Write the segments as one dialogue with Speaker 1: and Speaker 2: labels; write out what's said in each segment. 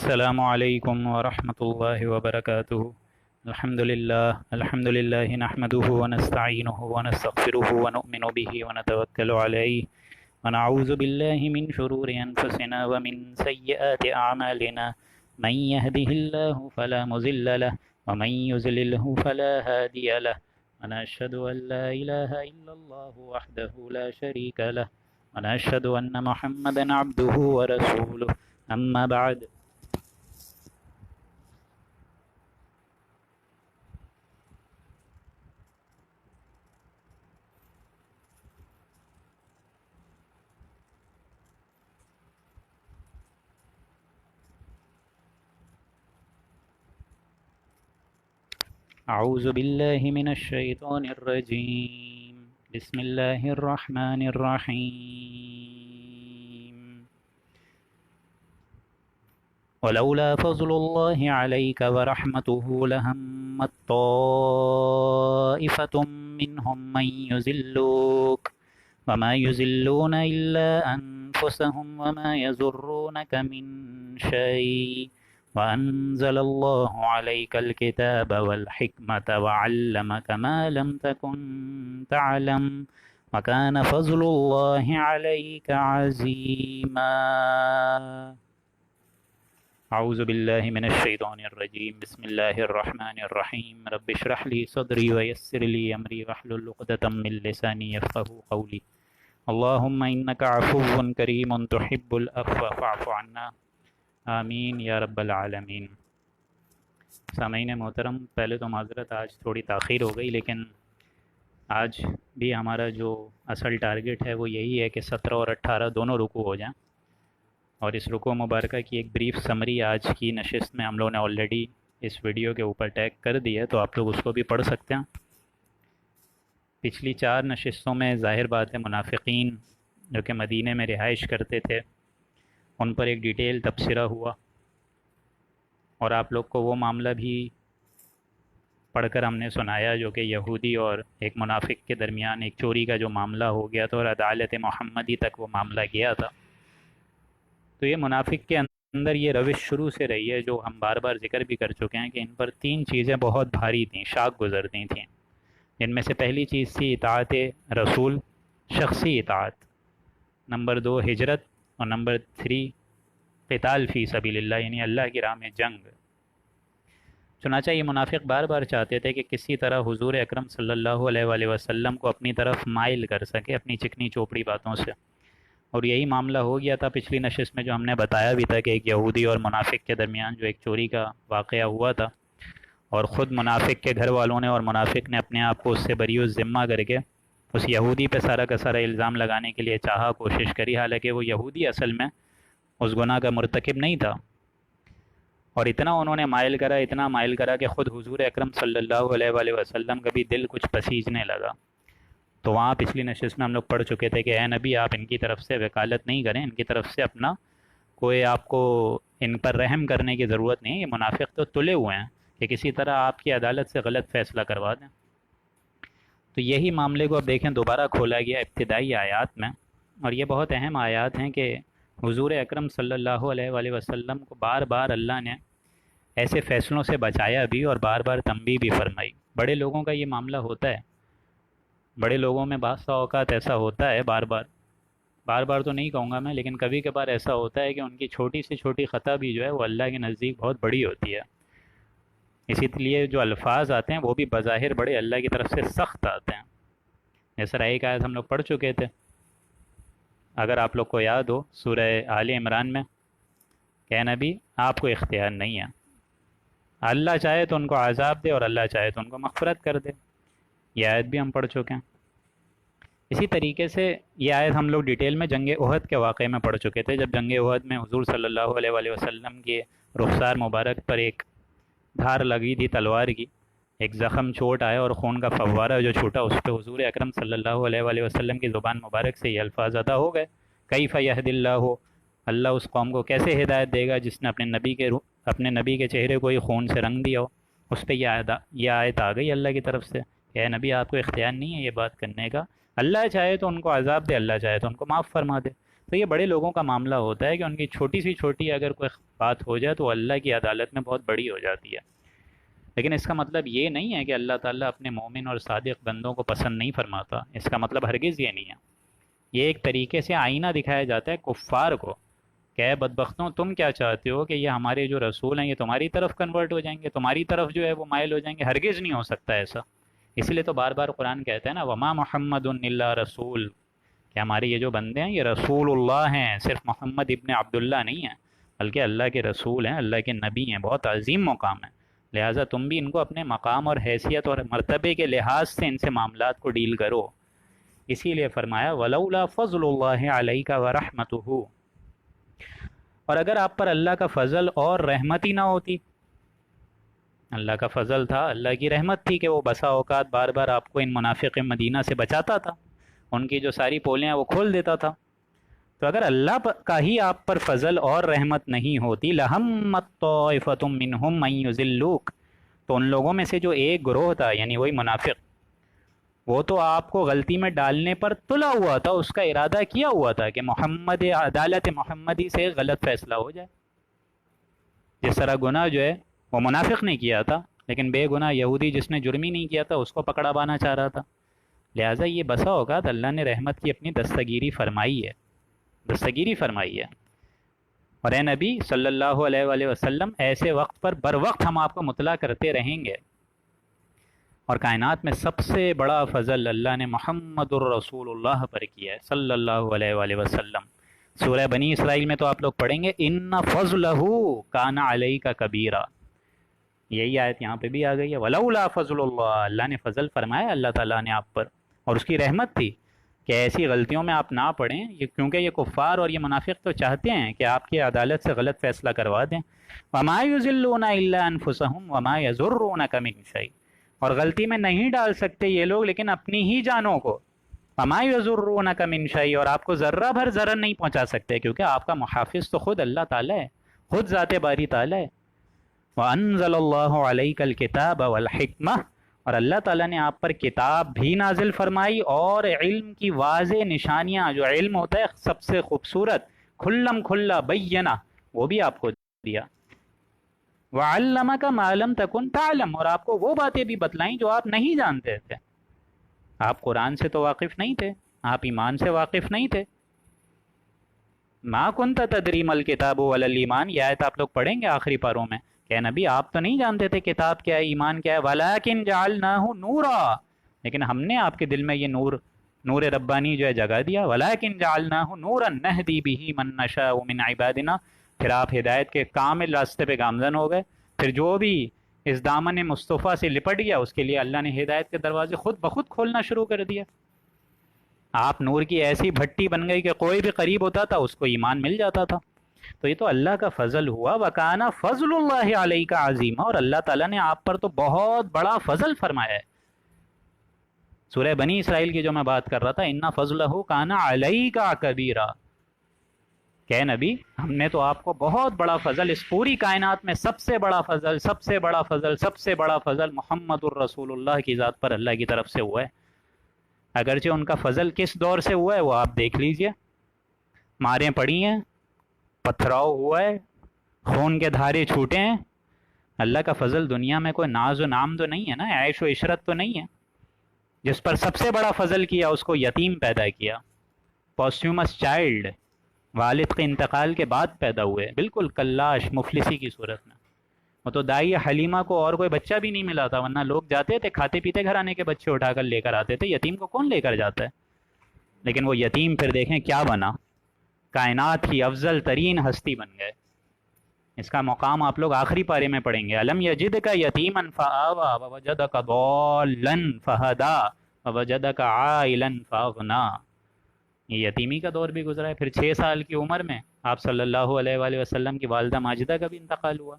Speaker 1: السلام علیکم ورحمۃ اللہ وبرکاتہ۔ الحمد للہ نحمده ونستعینه ونستغفره ونؤمن به ونتوکل علیہ ونعوذ باللہ من شرور انفسنا ومن سیئات اعمالنا من يهده الله فلا مضل له ومن يضلله فلا هادي له ونشهد ان لا اله الا الله وحده لا شريك له ونشهد ان محمدا عبده ورسوله اما بعد۔ اعوذ باللہ من الشیطان الرجیم، بسم اللہ الرحمن الرحیم۔ ولولا فضل اللہ علیک ورحمتہ لہمت طائفة منہم من یضلوک وما یضلون الا انفسهم وما یضرونک من شیء وأنزل الله عليك الكتاب والحكمة وعلمك ما لم تكن تعلم وكان فضل الله عليك عظيما۔ اعوذ باللہ من الشیطان الرجیم، بسم اللہ الرحمن الرحیم۔ رب اشرح لي صدری ويسر لي امری واحلل عقدۃ من لسانی یفقهوا قولی۔ اللهم انك عفو کریم تحب العفو فاعف عنا، آمین یا رب العالمین۔ سامعین محترم، پہلے تو معذرت، آج تھوڑی تاخیر ہو گئی، لیکن آج بھی ہمارا جو اصل ٹارگٹ ہے وہ یہی ہے کہ 17 اور 18 دونوں رکوع ہو جائیں، اور اس رکوع مبارکہ کی ایک بریف سمری آج کی نشست میں ہم لوگوں نے آلریڈی اس ویڈیو کے اوپر ٹیگ کر دی ہے، تو آپ لوگ اس کو بھی پڑھ سکتے ہیں۔ پچھلی 4 نشستوں میں ظاہر بات ہے منافقین جو کہ مدینہ میں رہائش کرتے تھے ان پر ایک ڈیٹیل تبصرہ ہوا، اور آپ لوگ کو وہ معاملہ بھی پڑھ کر ہم نے سنایا جو کہ یہودی اور ایک منافق کے درمیان ایک چوری کا جو معاملہ ہو گیا تھا، اور عدالت محمدی تک وہ معاملہ گیا تھا۔ تو یہ منافق کے اندر یہ روش شروع سے رہی ہے، جو ہم بار بار ذکر بھی کر چکے ہیں کہ ان پر 3 چیزیں بہت بھاری تھیں، شاق گزرتی تھیں، جن میں سے پہلی چیز تھی اطاعت رسول، شخصی اطاعت، نمبر 2 ہجرت، اور نمبر 3 قتال فی سبیل اللہ، یعنی اللہ کی راہ میں جنگ۔ چنانچہ یہ منافق بار بار چاہتے تھے کہ کسی طرح حضور اکرم صلی اللہ علیہ وآلہ وسلم کو اپنی طرف مائل کر سکے اپنی چکنی چوپڑی باتوں سے، اور یہی معاملہ ہو گیا تھا پچھلی نشست میں، جو ہم نے بتایا بھی تھا کہ ایک یہودی اور منافق کے درمیان جو ایک چوری کا واقعہ ہوا تھا، اور خود منافق کے گھر والوں نے اور منافق نے اپنے آپ کو اس سے بری الذمہ کر کے اس یہودی پہ سارا کا سارا الزام لگانے کے لیے چاہا، کوشش کری، حالانکہ وہ یہودی اصل میں اس گناہ کا مرتکب نہیں تھا، اور اتنا انہوں نے اتنا مائل کرا کہ خود حضور اکرم صلی اللہ علیہ وآلہ وسلم کا بھی دل کچھ پسیجنے لگا۔ تو وہاں پچھلی نشست میں ہم لوگ پڑھ چکے تھے کہ اے نبی، آپ ان کی طرف سے وکالت نہیں کریں، ان کی طرف سے اپنا کوئی، آپ کو ان پر رحم کرنے کی ضرورت نہیں، یہ منافق تو تلے ہوئے ہیں کہ کسی طرح آپ کی عدالت سے غلط فیصلہ کروا دیں۔ تو یہی معاملے کو اب دیکھیں دوبارہ کھولا گیا ابتدائی آیات میں، اور یہ بہت اہم آیات ہیں کہ حضور اکرم صلی اللہ علیہ وآلہ وسلم کو بار بار اللہ نے ایسے فیصلوں سے بچایا بھی، اور بار بار تنبیہ بھی فرمائی۔ بڑے لوگوں کا یہ معاملہ ہوتا ہے، بڑے لوگوں میں بعض اوقات ایسا ہوتا ہے، بار بار تو نہیں کہوں گا میں، لیکن کبھی کبھار ایسا ہوتا ہے کہ ان کی چھوٹی سے چھوٹی خطا بھی جو ہے وہ اللہ کے نزدیک بہت بڑی ہوتی ہے۔ اسی لیے جو الفاظ آتے ہیں وہ بھی بظاہر بڑے اللہ کی طرف سے سخت آتے ہیں۔ جیسا ایک آیت ہم لوگ پڑھ چکے تھے، اگر آپ لوگ کو یاد ہو، سورہ آل عمران میں، کہ نبی آپ کو اختیار نہیں ہے، اللہ چاہے تو ان کو عذاب دے اور اللہ چاہے تو ان کو مغفرت کر دے، یہ آیت بھی ہم پڑھ چکے ہیں۔ اسی طریقے سے یہ آیت ہم لوگ ڈیٹیل میں جنگ احد کے واقعے میں پڑھ چکے تھے، جب جنگ احد میں حضور صلی اللہ علیہ وآلہ وسلم کے رخسار مبارک پر ایک دھار لگی تھی تلوار کی، ایک زخم چوٹ آیا اور خون کا فوارہ جو چھوٹا، اس پہ حضور اکرم صلی اللہ علیہ وآلہ وسلم کی زبان مبارک سے یہ الفاظ ادا ہو گئے، کیف یہدی اللہ، اللہ اس قوم کو کیسے ہدایت دے گا جس نے اپنے نبی کے چہرے کو ہی خون سے رنگ دیا ہو۔ اس پہ یہ آیت آ گئی اللہ کی طرف سے کہ اے نبی، آپ کو اختیار نہیں ہے یہ بات کرنے کا، اللہ چاہے تو ان کو عذاب دے، اللہ چاہے تو ان کو معاف فرما دے۔ تو یہ بڑے لوگوں کا معاملہ ہوتا ہے کہ ان کی چھوٹی سی چھوٹی اگر کوئی بات ہو جائے تو اللہ کی عدالت میں بہت بڑی ہو جاتی ہے. لیکن اس کا مطلب یہ نہیں ہے کہ اللہ تعالیٰ اپنے مومن اور صادق بندوں کو پسند نہیں فرماتا. اس کا مطلب ہرگز یہ نہیں ہے. یہ ایک طریقے سے آئینہ دکھایا جاتا ہے کفار کو کہ اے بدبختوں تم کیا چاہتے ہو کہ یہ ہمارے جو رسول ہیں یہ تمہاری طرف کنورٹ ہو جائیں گے, تمہاری طرف جو ہے وہ مائل ہو جائیں گے. ہرگز نہیں ہو سکتا ایسا. اس لیے تو بار بار قرآن کہتا ہے نا وما محمد الا رسول, کہ ہمارے یہ جو بندے ہیں یہ رسول اللہ ہیں, صرف محمد ابن عبداللہ نہیں ہیں بلکہ اللہ کے رسول ہیں, اللہ کے نبی ہیں. بہت عظیم مقام ہے. لہٰذا تم بھی ان کو اپنے مقام اور حیثیت اور مرتبے کے لحاظ سے ان سے معاملات کو ڈیل کرو. اسی لیے فرمایا ولولا فضل اللہ علیک ورحمتہ, اور اگر آپ پر اللہ کا فضل اور رحمت ہی نہ ہوتی, اللہ کا فضل تھا, اللہ کی رحمت تھی کہ وہ بسا اوقات بار بار آپ کو ان منافق مدینہ سے بچاتا تھا, ان کی جو ساری پولیں وہ کھول دیتا تھا. تو اگر اللہ کا ہی آپ پر فضل اور رحمت نہیں ہوتی لہمت طائفۃ منہم ان یضلوک, تو ان لوگوں میں سے جو ایک گروہ تھا یعنی وہی منافق, وہ تو آپ کو غلطی میں ڈالنے پر تلا ہوا تھا, اس کا ارادہ کیا ہوا تھا کہ محمد عدالت محمدی سے غلط فیصلہ ہو جائے. جس طرح گناہ جو ہے وہ منافق نے کیا تھا, لیکن بے گناہ یہودی جس نے جرم ہی نہیں کیا تھا اس کو پکڑا بانا چاہ رہا تھا. لہٰذا یہ بسا اوقات اللہ نے رحمت کی اپنی دستگیری فرمائی ہے, دستگیری فرمائی ہے. اور اے نبی صلی اللہ علیہ وآلہ وسلم ایسے وقت پر بر وقت ہم آپ کو مطلع کرتے رہیں گے. اور کائنات میں سب سے بڑا فضل اللہ نے محمد الرسول اللہ پر کیا ہے صلی اللہ علیہ وآلہ وسلم. سورہ بنی اسرائیل میں تو آپ لوگ پڑھیں گے ان فضلہ کان علیک کبیرا, یہی آیت یہاں پہ بھی آ گئی ہے. ولولا فضل اللہ, اللہ نے فضل فرمایا اللہ تعالیٰ نے آپ پر, اور اس کی رحمت تھی کہ ایسی غلطیوں میں آپ نہ پڑیں, کیونکہ یہ کفار اور یہ منافق تو چاہتے ہیں کہ آپ کی عدالت سے غلط فیصلہ کروا دیں. وما یضلون الا انفسهم وما یضرونک من شیء, اور غلطی میں نہیں ڈال سکتے یہ لوگ لیکن اپنی ہی جانوں کو. وما یضرونک من شیء, اور آپ کو ذرہ بھر ضرر نہیں پہنچا سکتے کیونکہ آپ کا محافظ تو خود اللہ تعالیٰ ہے, خود ذات باری تعالیٰ ہے. وَأَنزَلَ اللَّهُ عَلَيْكَ الْكِتَابَ وَالْحِكْمَةَ, اور اللہ تعالیٰ نے آپ پر کتاب بھی نازل فرمائی اور علم کی واضح نشانیاں, جو علم ہوتا ہے سب سے خوبصورت کھلم کھلا بینہ, وہ بھی آپ کو دیا. وَعَلَّمَكَ مَا لَمْ تَكُنْ تَعْلَمُ, اور آپ کو وہ باتیں بھی بتلائیں جو آپ نہیں جانتے تھے. آپ قرآن سے تو واقف نہیں تھے, آپ ایمان سے واقف نہیں تھے. مَا كُنْتَ تَدْرِي مَا الْكِتَابُ وَلَا الْإِيمَانُ, یہ آیت آپ لوگ پڑھیں گے آخری پاروں میں کہ نبی آپ تو نہیں جانتے تھے کتاب کیا ہے, ایمان کیا ہے. وَلَكِنْ جَعَلْنَاهُ نُورًا, لیکن ہم نے آپ کے دل میں یہ نور ربانی جو ہے جگہ دیا. وَلَكِنْ جَعَلْنَاهُ نُورًا نَهْدِي بِهِ مَن نَّشَاءُ مِنْ عِبَادِنَا, پھر آپ ہدایت کے کامل راستے پہ گامزن ہو گئے. پھر جو بھی اس دامن مصطفیٰ سے لپٹ گیا اس کے لیے اللہ نے ہدایت کے دروازے خود بخود کھولنا شروع کر دیا. آپ نور کی ایسی بھٹی بن گئی کہ کوئی بھی قریب ہوتا تھا اس کو ایمان مل جاتا تھا. تو یہ تو اللہ کا فضل ہوا. وَكَانَ فَضْلُ اللَّهِ عَلَيْكَ عَظِيمًا, اور اللہ تعالیٰ نے آپ پر تو بہت بڑا فضل فرمایا ہے. سورہ بنی اسرائیل کی جو میں بات کر رہا تھا اِنَّ فَضْلَهُ كَانَ عَلَيْكَ كَبِيرًا, کہ نبی ہم نے تو آپ کو بہت بڑا فضل, اس پوری کائنات میں سب سے بڑا فضل, سب سے بڑا فضل, سب سے بڑا فضل محمد الرسول اللہ کی ذات پر اللہ کی طرف سے ہوا ہے. اگرچہ ان کا فضل کس دور سے ہوا ہے وہ آپ دیکھ لیجئے. ماریں پڑی ہیں, پتھراؤ ہوا ہے, خون کے دھارے چھوٹے ہیں. اللہ کا فضل دنیا میں کوئی ناز و نام تو نہیں ہے نا, عیش و عشرت تو نہیں ہے. جس پر سب سے بڑا فضل کیا اس کو یتیم پیدا کیا, پوسٹیومس چائلڈ, والد کے انتقال کے بعد پیدا ہوئے, بالکل کلاش مفلسی کی صورت میں. وہ تو دائی حلیمہ کو اور کوئی بچہ بھی نہیں ملا تھا, ورنہ لوگ جاتے تھے کھاتے پیتے گھر آنے کے بچے اٹھا کر لے کر آتے تھے. یتیم کو کون لے کر جاتا ہے؟ لیکن وہ یتیم پھر دیکھیں کیا بنا, کائنات کی افضل ترین ہستی بن گئے. اس کا مقام آپ لوگ آخری پارے میں پڑھیں گے. الم یجدک یتیما فآوی ووجدک ضالا فہدی ووجدک عائلا فاغنی. یہ یتیمی کا دور بھی گزرا ہے. پھر 6 سال کی عمر میں آپ صلی اللہ علیہ وآلہ وسلم کی والدہ ماجدہ کا بھی انتقال ہوا.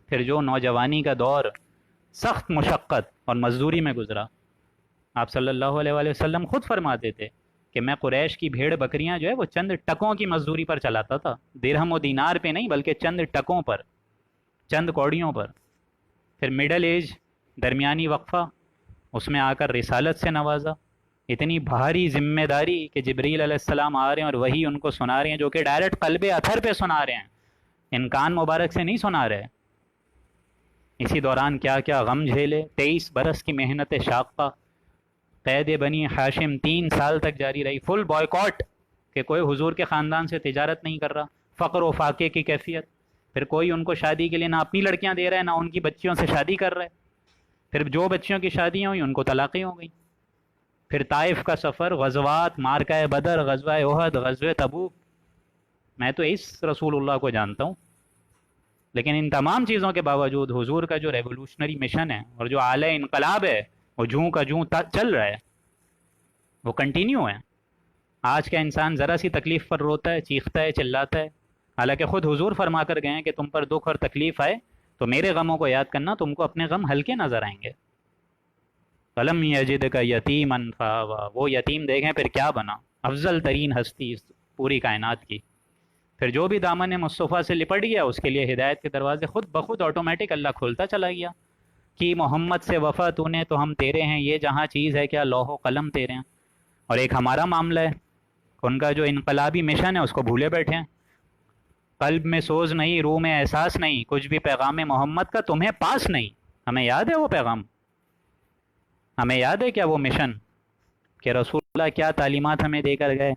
Speaker 1: پھر جو نوجوانی کا دور سخت مشقت اور مزدوری میں گزرا, آپ صلی اللہ علیہ وآلہ وسلم خود فرماتے تھے کہ میں قریش کی بھیڑ بکریاں جو ہے وہ چند ٹکوں کی مزدوری پر چلاتا تھا, درہم و دینار پہ نہیں بلکہ چند ٹکوں پر, چند کوڑیوں پر. پھر مڈل ایج, درمیانی وقفہ, اس میں آ کر رسالت سے نوازا, اتنی بھاری ذمہ داری کہ جبریل علیہ السلام آ رہے ہیں اور وہی ان کو سنا رہے ہیں، جو کہ ڈائریکٹ قلب اطہر پہ سنا رہے ہیں، ان کان مبارک سے نہیں سنا رہے۔ اسی دوران کیا کیا غم جھیلے، 23 برس کی محنت شاقہ، قید بنی ہاشم 3 سال تک جاری رہی، فل بائیکاٹ کہ کوئی حضور کے خاندان سے تجارت نہیں کر رہا، فقر و فاقے کی کیفیت، پھر کوئی ان کو شادی کے لیے نہ اپنی لڑکیاں دے رہا ہے نہ ان کی بچیوں سے شادی کر رہا ہے، پھر جو بچیوں کی شادیاں ہوئیں ان کو طلاقیں ہو گئیں، پھر طائف کا سفر، غزوات، مارکہ بدر، غزوہ احد، غزوہ تبوک۔ میں تو اس رسول اللہ کو جانتا ہوں، لیکن ان تمام چیزوں کے باوجود حضور کا جو ریولوشنری مشن ہے اور جو اعلی انقلاب ہے وہ جوں کا جوں چل رہا ہے، وہ کنٹینیو ہے۔ آج کا انسان ذرا سی تکلیف پر روتا ہے، چیختا ہے، چلاتا ہے، حالانکہ خود حضور فرما کر گئے ہیں کہ تم پر دکھ اور تکلیف آئے تو میرے غموں کو یاد کرنا، تم کو اپنے غم ہلکے نظر آئیں گے۔ قلم یجد کا یتیما فآویٰ، وہ یتیم دیکھیں پھر کیا بنا، افضل ترین ہستی اس پوری کائنات کی۔ پھر جو بھی دامن مصطفیٰ سے لپٹ گیا اس کے لیے ہدایت کے دروازے خود بخود آٹومیٹک اللہ کھولتا چلا گیا کہ محمد سے وفا تو نے تو ہم تیرے ہیں، یہ جہاں چیز ہے کیا لوح و قلم تیرے ہیں۔ اور ایک ہمارا معاملہ ہے، ان کا جو انقلابی مشن ہے اس کو بھولے بیٹھے ہیں، قلب میں سوز نہیں، روح میں احساس نہیں، کچھ بھی پیغام محمد کا تمہیں پاس نہیں۔ ہمیں یاد ہے وہ پیغام، ہمیں یاد ہے کیا وہ مشن کہ رسول اللہ کیا تعلیمات ہمیں دے کر گئے،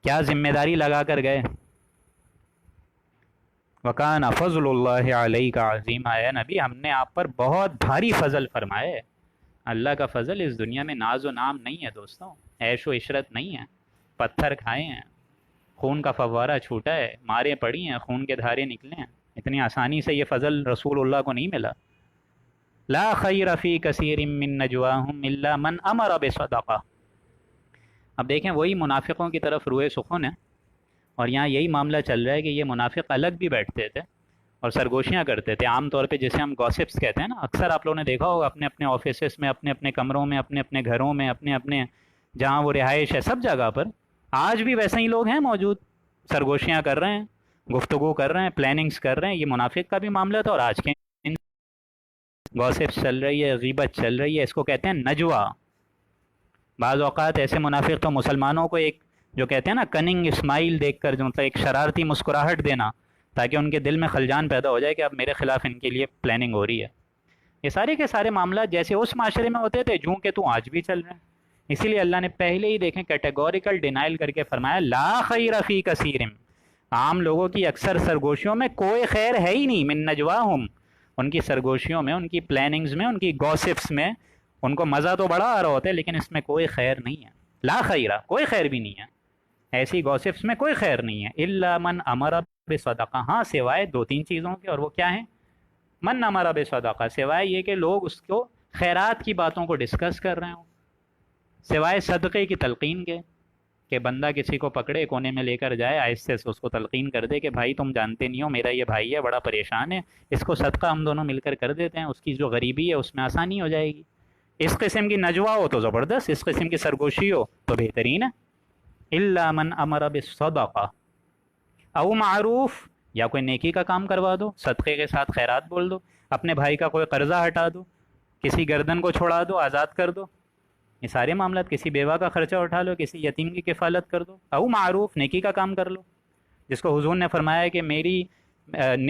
Speaker 1: کیا ذمہ داری لگا کر گئے۔ وَكَانَ فَضْلُ اللَّهِ عَلَيْكَ عَظِيمًا، اے نبی ہم نے آپ پر بہت بھاری فضل فرمائے۔ اللہ کا فضل اس دنیا میں ناز و نام نہیں ہے دوستوں، عیش و عشرت نہیں ہے، پتھر کھائے ہیں، خون کا فوارہ چھوٹا ہے، مارے پڑی ہیں، خون کے دھارے نکلے ہیں، اتنی آسانی سے یہ فضل رسول اللہ کو نہیں ملا۔ لا خیر فی کثیر من نجواہم الا من امر بصدقہ۔ اب دیکھیں وہی منافقوں کی طرف روئے سخن ہے، اور یہاں یہی معاملہ چل رہا ہے کہ یہ منافق الگ بھی بیٹھتے تھے اور سرگوشیاں کرتے تھے، عام طور پہ جسے ہم گوسپس کہتے ہیں نا، اکثر آپ لوگوں نے دیکھا ہوگا اپنے اپنے آفیسز میں، اپنے اپنے کمروں میں، اپنے اپنے گھروں میں، اپنے اپنے جہاں وہ رہائش ہے، سب جگہ پر آج بھی ویسے ہی لوگ ہیں موجود، سرگوشیاں کر رہے ہیں، گفتگو کر رہے ہیں، پلاننگز کر رہے ہیں۔ یہ منافق کا بھی معاملہ تھا اور آج کے گوسپس چل رہی ہے، غیبت چل رہی ہے، اس کو کہتے ہیں نجوا۔ بعض اوقات ایسے منافق تو مسلمانوں کو ایک جو کہتے ہیں نا کننگ اسمائل دیکھ کر، جو مطلب ایک شرارتی مسکراہٹ دینا تاکہ ان کے دل میں خلجان پیدا ہو جائے کہ اب میرے خلاف ان کے لیے پلاننگ ہو رہی ہے۔ یہ سارے کے سارے معاملات جیسے اس معاشرے میں ہوتے تھے جوں کہ تو آج بھی چل رہے ہیں۔ اسی لیے اللہ نے پہلے ہی دیکھیں کیٹیگوریکل ڈینائل کر کے فرمایا لا خیر فی کثیر، عام لوگوں کی اکثر سرگوشیوں میں کوئی خیر ہے ہی نہیں، من نجواہم، ان کی سرگوشیوں میں، ان کی پلاننگز میں، ان کی گوسپس میں ان کو مزہ تو بڑا آ رہا ہوتا ہے لیکن اس میں کوئی خیر نہیں ہے۔ لا خیرہ، کوئی خیر بھی نہیں ہے، ایسی گوسپس میں کوئی خیر نہیں ہے۔ الا من امر بصدقہ، ہاں سوائے 2-3 چیزوں کے، اور وہ کیا ہیں؟ من امر بصدقہ، سوائے یہ کہ لوگ اس کو خیرات کی باتوں کو ڈسکس کر رہے ہوں، سوائے صدقے کی تلقین کے کہ بندہ کسی کو پکڑے کونے میں لے کر جائے، آہستہ سے اس کو تلقین کر دے کہ بھائی تم جانتے نہیں ہو میرا یہ بھائی ہے، بڑا پریشان ہے، اس کو صدقہ ہم دونوں مل کر دیتے ہیں، اس کی جو غریبی ہے اس میں آسانی ہو جائے گی۔ اس قسم کی نجوا ہو تو زبردست، اس قسم کی سرگوشی ہو تو بہترین ہے۔ الا من امر بالصدقہ او معروف، یا کوئی نیکی کا کام کروا دو، صدقے کے ساتھ خیرات بول دو، اپنے بھائی کا کوئی قرضہ ہٹا دو، کسی گردن کو چھوڑا دو، آزاد کر دو، یہ سارے معاملات، کسی بیوہ کا خرچہ اٹھا لو، کسی یتیم کی کفالت کر دو، او معروف، نیکی کا کام کر لو، جس کو حضور نے فرمایا کہ میری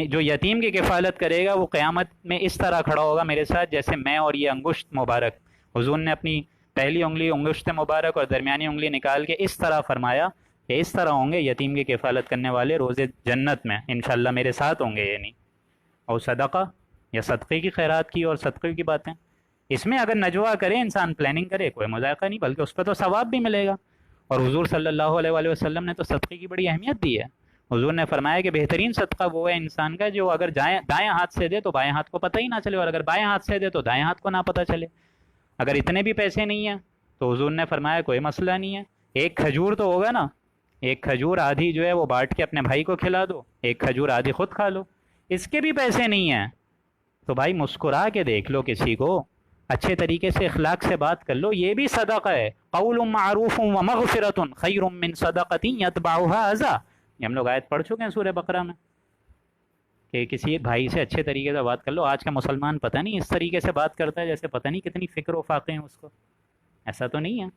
Speaker 1: جو یتیم کی کفالت کرے گا وہ قیامت میں اس طرح کھڑا ہوگا میرے ساتھ جیسے میں اور یہ انگشت مبارک۔ حضور نے اپنی پہلی انگلی انگشت مبارک اور درمیانی انگلی نکال کے اس طرح فرمایا کہ اس طرح ہوں گے یتیم کی کفالت کرنے والے روز جنت میں، انشاءاللہ میرے ساتھ ہوں گے، یہ نہیں۔ اور صدقہ یا صدقے کی خیرات کی اور صدقے کی باتیں، اس میں اگر نجوا کرے انسان، پلاننگ کرے، کوئی مذائقہ نہیں، بلکہ اس پہ تو ثواب بھی ملے گا۔ اور حضور صلی اللہ علیہ وآلہ وسلم نے تو صدقے کی بڑی اہمیت دی ہے۔ حضور نے فرمایا کہ بہترین صدقہ وہ ہے انسان کا جو اگر دائیں ہاتھ سے دے تو بائیں ہاتھ کو پتہ ہی نہ چلے، اور اگر بائیں ہاتھ سے دے تو دائیں ہاتھ کو نہ پتہ چلے۔ اگر اتنے بھی پیسے نہیں ہیں تو حضور نے فرمایا کوئی مسئلہ نہیں ہے، ایک کھجور تو ہوگا نا، ایک کھجور آدھی جو ہے وہ بانٹ کے اپنے بھائی کو کھلا دو، ایک کھجور آدھی خود کھا لو۔ اس کے بھی پیسے نہیں ہیں تو بھائی مسکرا کے دیکھ لو کسی کو، اچھے طریقے سے اخلاق سے بات کر لو، یہ بھی صدقہ ہے۔ قول معروف ومغفرۃ خیر من صدقۃ یتبعها اذی، یہ ہم لوگ آیت پڑھ چکے ہیں سورہ بقرہ میں کہ کسی بھائی سے اچھے طریقے سے بات کر لو۔ آج کا مسلمان پتہ نہیں اس طریقے سے بات کرتا ہے جیسے پتہ نہیں کتنی فکر و فاقے ہیں اس کو۔ ایسا تو نہیں ہے.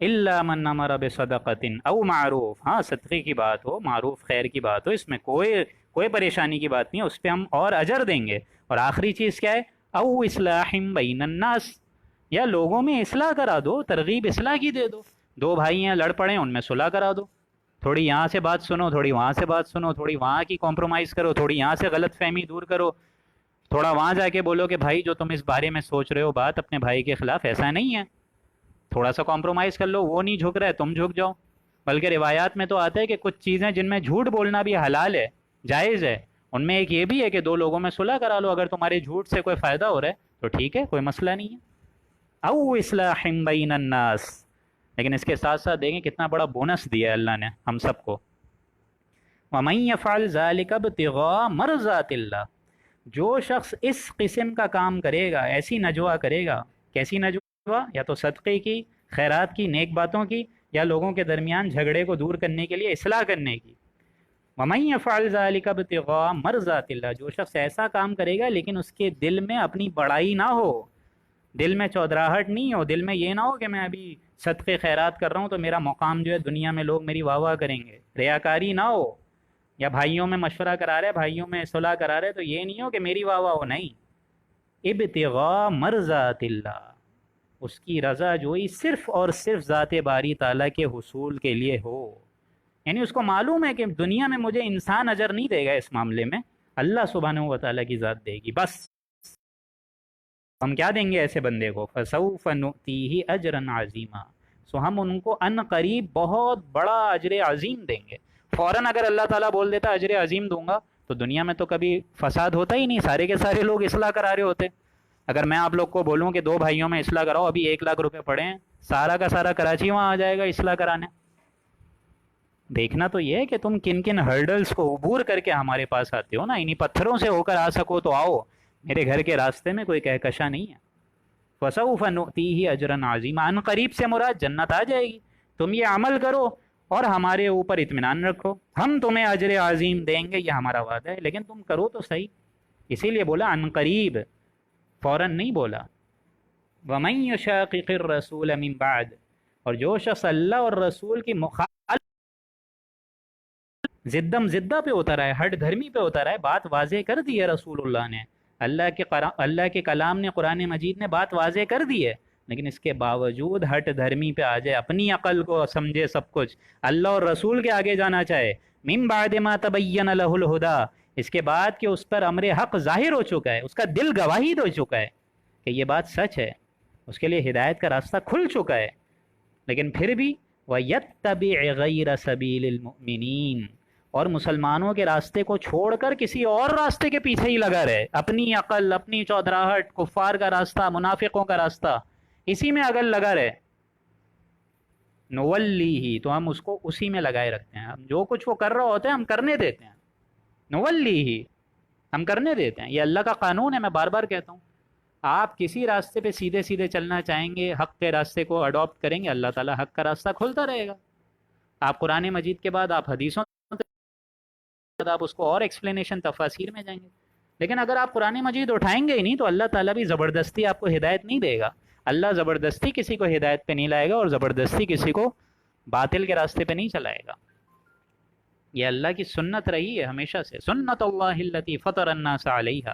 Speaker 1: الا من امر بصدقۃ او معروف، ہاں صدقے کی بات ہو، معروف خیر کی بات ہو، اس میں کوئی پریشانی کی بات نہیں ہے، اس پہ ہم اور اجر دیں گے. اور آخری چیز کیا ہے؟ او اصلاح بین الناس، یا لوگوں میں اصلاح کرا دو، ترغیب اصلاح کی دے دو. دو بھائی ہیں لڑ پڑے ہیں، ان میں صلح کرا دو. تھوڑی یہاں سے بات سنو، تھوڑی وہاں سے بات سنو، تھوڑی وہاں کی کمپرومائز کرو، تھوڑی یہاں سے غلط فہمی دور کرو. تھوڑا وہاں جا کے بولو کہ بھائی جو تم اس بارے میں سوچ رہے ہو بات اپنے بھائی کے خلاف ایسا نہیں ہے، تھوڑا سا کمپرومائز کر لو. وہ نہیں جھک رہا ہے تم جھک جاؤ. بلکہ روایات میں تو آتا ہے کہ کچھ چیزیں جن میں جھوٹ بولنا بھی حلال ہے، جائز ہے، ان میں ایک یہ بھی ہے کہ دو لوگوں میں صلح کرا لو. اگر تمہارے جھوٹ سے کوئی فائدہ ہو رہا ہے تو ٹھیک ہے، کوئی مسئلہ نہیں ہے. او اصلاح بین الناس. لیکن اس کے ساتھ ساتھ دیکھیں کتنا بڑا بونس دیا ہے اللہ نے ہم سب کو. وَمَن يَفْعَلْ ذَلِكَ ابْتِغَاءَ مَرْضَاتِ اللَّهِ، جو شخص اس قسم کا کام کرے گا، ایسی نجوا کرے گا. کیسی نجوا؟ یا تو صدقے کی، خیرات کی، نیک باتوں کی، یا لوگوں کے درمیان جھگڑے کو دور کرنے کے لیے اصلاح کرنے کی. وَمَن يَفْعَلْ ذَلِكَ ابْتِغَاءَ مَرْضَاتِ اللَّهِ، جو شخص ایسا کام کرے گا لیکن اس کے دل میں اپنی بڑائی نہ ہو، دل میں چودراہٹ نہیں ہو، دل میں یہ نہ ہو کہ میں ابھی صدقے خیرات کر رہا ہوں تو میرا مقام جو ہے دنیا میں لوگ میری واہ واہ کریں گے، ریاکاری نہ ہو. یا بھائیوں میں مشورہ کرا رہے، بھائیوں میں صلح کرا رہے، تو یہ نہیں ہو کہ میری واہ واہ ہو، نہیں. ابتغاء مرضات اللہ، اس کی رضا جوئی صرف اور صرف ذات باری تعالیٰ کے حصول کے لیے ہو. یعنی اس کو معلوم ہے کہ دنیا میں مجھے انسان اجر نہیں دے گا اس معاملے میں، اللہ سبحانہ و تعالیٰ کی ذات دے گی. بس ہم کیا دیں گے ایسے بندے کو؟ فَسَوْفَ نُؤْتِيهِ أَجْرًا عَظِيمًا، سو ہم ان کو ان قریب بہت بڑا اجر عظیم دیں گے. فوراً اگر اللہ تعالیٰ بول دیتا اجر عظیم دوں گا تو دنیا میں تو کبھی فساد ہوتا ہی نہیں، سارے کے سارے لوگ اصلاح کرا رہے ہوتے. اگر میں آپ لوگ کو بولوں کہ دو بھائیوں میں اصلاح کراؤ، ابھی 1,00,000 روپے پڑے ہیں، سارا کا سارا کراچی وہاں آ جائے گا اصلاح کرانے. دیکھنا تو یہ ہے کہ تم کن کن ہرڈلز کو عبور کر کے ہمارے پاس آتے ہو نا. انہی پتھروں سے ہو کر آ سکو تو آؤ، میرے گھر کے راستے میں کوئی کہکشاں نہیں ہے. فَسَوْفَ نُؤْتِيهِ أَجْرًا عَظِيمًا، ان قریب سے مراد جنت آ جائے گی. تم یہ عمل کرو اور ہمارے اوپر اطمینان رکھو، ہم تمہیں اجر عظیم دیں گے، یہ ہمارا وعدہ ہے. لیکن تم کرو تو صحیح، اسی لیے بولا ان قریب، فوراً نہیں بولا. وَمَن يُشَاقِقِ الرَّسُولَ مِن بَعْدِ، اور جو شخص اللہ اور رسول کی زدم زدہ پہ اتر آئے، ہٹ دھرمی پہ اتر آئے. بات واضح کر دی ہے رسول اللہ نے، اللہ کے کلام نے، قرآن مجید نے بات واضح کر دی ہے، لیکن اس کے باوجود ہٹ دھرمی پہ آ جائے، اپنی عقل کو سمجھے سب کچھ، اللہ اور رسول کے آگے جانا چاہے. من بعد ما تبین له الہدی، اس کے بعد کہ اس پر امر حق ظاہر ہو چکا ہے، اس کا دل گواہی دے چکا ہے کہ یہ بات سچ ہے، اس کے لیے ہدایت کا راستہ کھل چکا ہے، لیکن پھر بھی وَيَتَّبِعْ غَيْرَ سَبِيلِ الْمُؤْمِنِينَ، اور مسلمانوں کے راستے کو چھوڑ کر کسی اور راستے کے پیچھے ہی لگا رہے، اپنی عقل، اپنی چودراہٹ، کفار کا راستہ، منافقوں کا راستہ، اسی میں اگر لگا رہے، نولی، تو ہم اس کو اسی میں لگائے رکھتے ہیں. ہم جو کچھ وہ کر رہا ہوتا ہے ہم کرنے دیتے ہیں، نولی، ہم کرنے دیتے ہیں. یہ اللہ کا قانون ہے. میں بار بار کہتا ہوں، آپ کسی راستے پہ سیدھے سیدھے چلنا چاہیں گے، حق کے راستے کو اڈاپٹ کریں گے، اللہ تعالیٰ حق کا راستہ کھلتا رہے گا. آپ قرآن مجید کے بعد آپ حدیثوں کے بعد آپ اس کو اور ایکسپلینیشن تفاسیر میں جائیں گے. لیکن اگر آپ قرآن مجید اٹھائیں گے ہی نہیں تو اللہ تعالیٰ بھی زبردستی آپ کو ہدایت نہیں دے گا. اللہ زبردستی کسی کو ہدایت پہ نہیں لائے گا، اور زبردستی کسی کو باطل کے راستے پہ نہیں چلائے گا. یہ اللہ کی سنت رہی ہے ہمیشہ سے، سنت اللہ التی فطر الناس علیہا.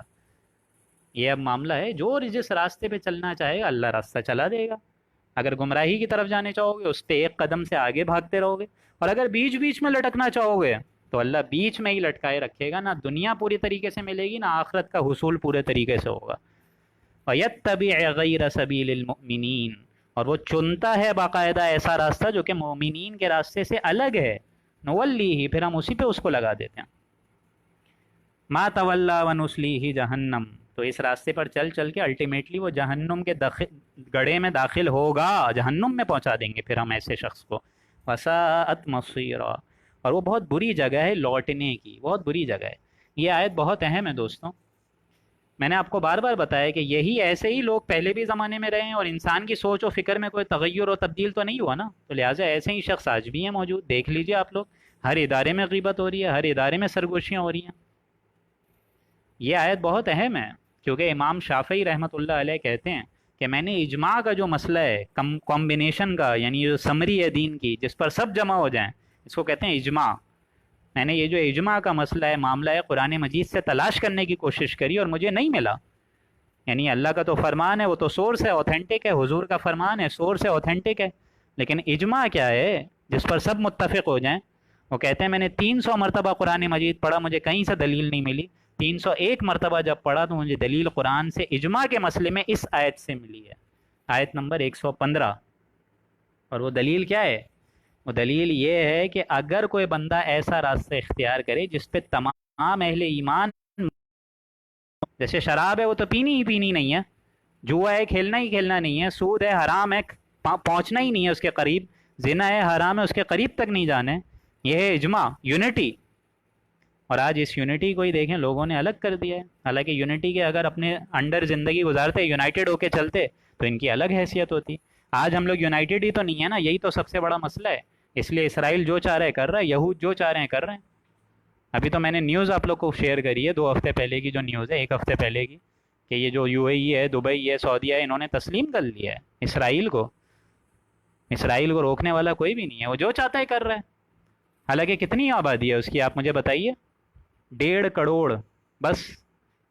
Speaker 1: یہ اب معاملہ ہے، جو جس راستے پہ چلنا چاہے گا اللہ راستہ چلا دے گا. اگر گمراہی کی طرف جانے چاہو گے اس پہ ایک قدم سے آگے بھاگتے رہو گے، اور اگر بیچ بیچ میں لٹکنا چاہو گے تو اللہ بیچ میں ہی لٹکائے رکھے گا. نہ دنیا پوری طریقے سے ملے گی، نہ آخرت کا حصول پورے طریقے سے ہوگا. وَيَتَّبِعْ غَيْرَ سَبِيلِ الْمُؤْمِنِينَ، اور وہ چنتا ہے باقاعدہ ایسا راستہ جو کہ مومنین کے راستے سے الگ ہے. نولیہ، پھر ہم اسی پہ اس کو لگا دیتے ہیں. ما تولا ونسلیہ جہنم، تو اس راستے پر چل چل کے الٹیمیٹلی وہ جہنم کے گڑھے میں داخل ہوگا، جہنم میں پہنچا دیں گے پھر ہم ایسے شخص کو. وساءت مصیرا، اور وہ بہت بری جگہ ہے لوٹنے کی، بہت بری جگہ ہے. یہ آیت بہت اہم ہے دوستوں. میں نے آپ کو بار بار بتایا کہ یہی ایسے ہی لوگ پہلے بھی زمانے میں رہے ہیں، اور انسان کی سوچ و فکر میں کوئی تغیر و تبدیل تو نہیں ہوا نا، تو لہٰذا ایسے ہی شخص آج بھی ہیں موجود. دیکھ لیجئے آپ لوگ، ہر ادارے میں غیبت ہو رہی ہے، ہر ادارے میں سرگوشیاں ہو رہی ہیں. یہ آیت بہت اہم ہے، کیونکہ امام شافعی رحمۃ اللہ علیہ کہتے ہیں کہ میں نے اجماع کا جو مسئلہ ہے کمبینیشن کا، یعنی جو سمری ہے دین کی جس پر سب جمع ہو جائیں، اس کو کہتے ہیں اجماع. میں نے یہ جو اجماع کا مسئلہ ہے، معاملہ ہے، قرآن مجید سے تلاش کرنے کی کوشش کری اور مجھے نہیں ملا. یعنی اللہ کا تو فرمان ہے، وہ تو سورس ہے، اوتھینٹک ہے، حضور کا فرمان ہے، سورس ہے، اوتھینٹک ہے. لیکن اجماع کیا ہے جس پر سب متفق ہو جائیں؟ وہ کہتے ہیں میں نے 300 مرتبہ قرآن مجید پڑھا، مجھے کہیں سے دلیل نہیں ملی. 301 مرتبہ جب پڑھا تو مجھے دلیل قرآن سے اجماع کے مسئلے میں اس آیت سے ملی ہے، آیت نمبر 115. اور وہ دلیل کیا ہے؟ وہ دلیل یہ ہے کہ اگر کوئی بندہ ایسا راستہ اختیار کرے جس پہ تمام اہل ایمان، جیسے شراب ہے وہ تو پینی ہی پینی نہیں ہے، جوا ہے کھیلنا ہی کھیلنا نہیں ہے، سود ہے حرام ہے پہنچنا ہی نہیں ہے اس کے قریب، زنا ہے حرام ہے اس کے قریب تک نہیں جانے. یہ ہے اجماع، یونٹی. اور آج اس یونٹی کو ہی دیکھیں لوگوں نے الگ کر دیا ہے. حالانکہ یونٹی کے اگر اپنے انڈر زندگی گزارتے، یونائٹڈ ہو کے چلتے تو ان کی الگ حیثیت ہوتی. آج ہم لوگ یونائٹڈ ہی تو نہیں ہے نا، یہی تو سب سے بڑا مسئلہ ہے. اس لیے اسرائیل جو چاہ رہا ہے کر رہا ہے، یہود جو چاہ رہے ہیں کر رہے ہیں. ابھی تو میں نے نیوز آپ لوگ کو شیئر کری ہے 2 ہفتے پہلے کی جو نیوز ہے، 1 ہفتے پہلے کی، کہ یہ جو یو اے ای ہے، دبئی ہے، سعودیہ ہے، انہوں نے تسلیم کر لیا ہے اسرائیل کو. اسرائیل کو روکنے والا کوئی بھی نہیں ہے، وہ جو چاہتا ہے کر رہا ہے. حالانکہ کتنی آبادی ہے اس کی آپ مجھے بتائیے؟ 1.5 کروڑ بس.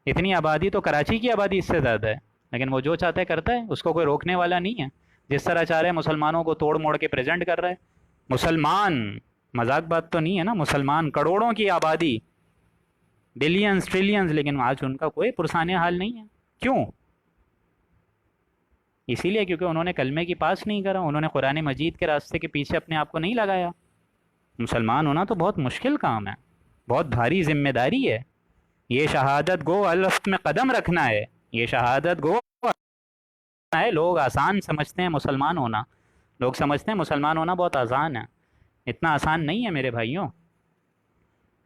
Speaker 1: اتنی آبادی تو کراچی کی آبادی اس سے زیادہ ہے، لیکن وہ جو چاہتا ہے کرتا ہے، اس کو کوئی روکنے والا نہیں ہے. جس طرح چاہ رہے ہیں مسلمانوں کو توڑ موڑ کے پریزنٹ کر رہا ہے. مسلمان مذاق بات تو نہیں ہے نا، مسلمان کروڑوں کی آبادی، بلینز ٹریلینز، لیکن آج ان کا کوئی پرسانیہ حال نہیں ہے. کیوں؟ اسی لیے کیونکہ انہوں نے کلمے کی پاس نہیں کرا، انہوں نے قرآن مجید کے راستے کے پیچھے اپنے آپ کو نہیں لگایا. مسلمان ہونا تو بہت مشکل کام ہے، بہت بھاری ذمہ داری ہے. یہ شہادت گو الفت میں قدم رکھنا ہے، یہ شہادت گو ہے. لوگ آسان سمجھتے ہیں مسلمان ہونا، لوگ سمجھتے ہیں مسلمان ہونا بہت آسان ہے. اتنا آسان نہیں ہے میرے بھائیوں.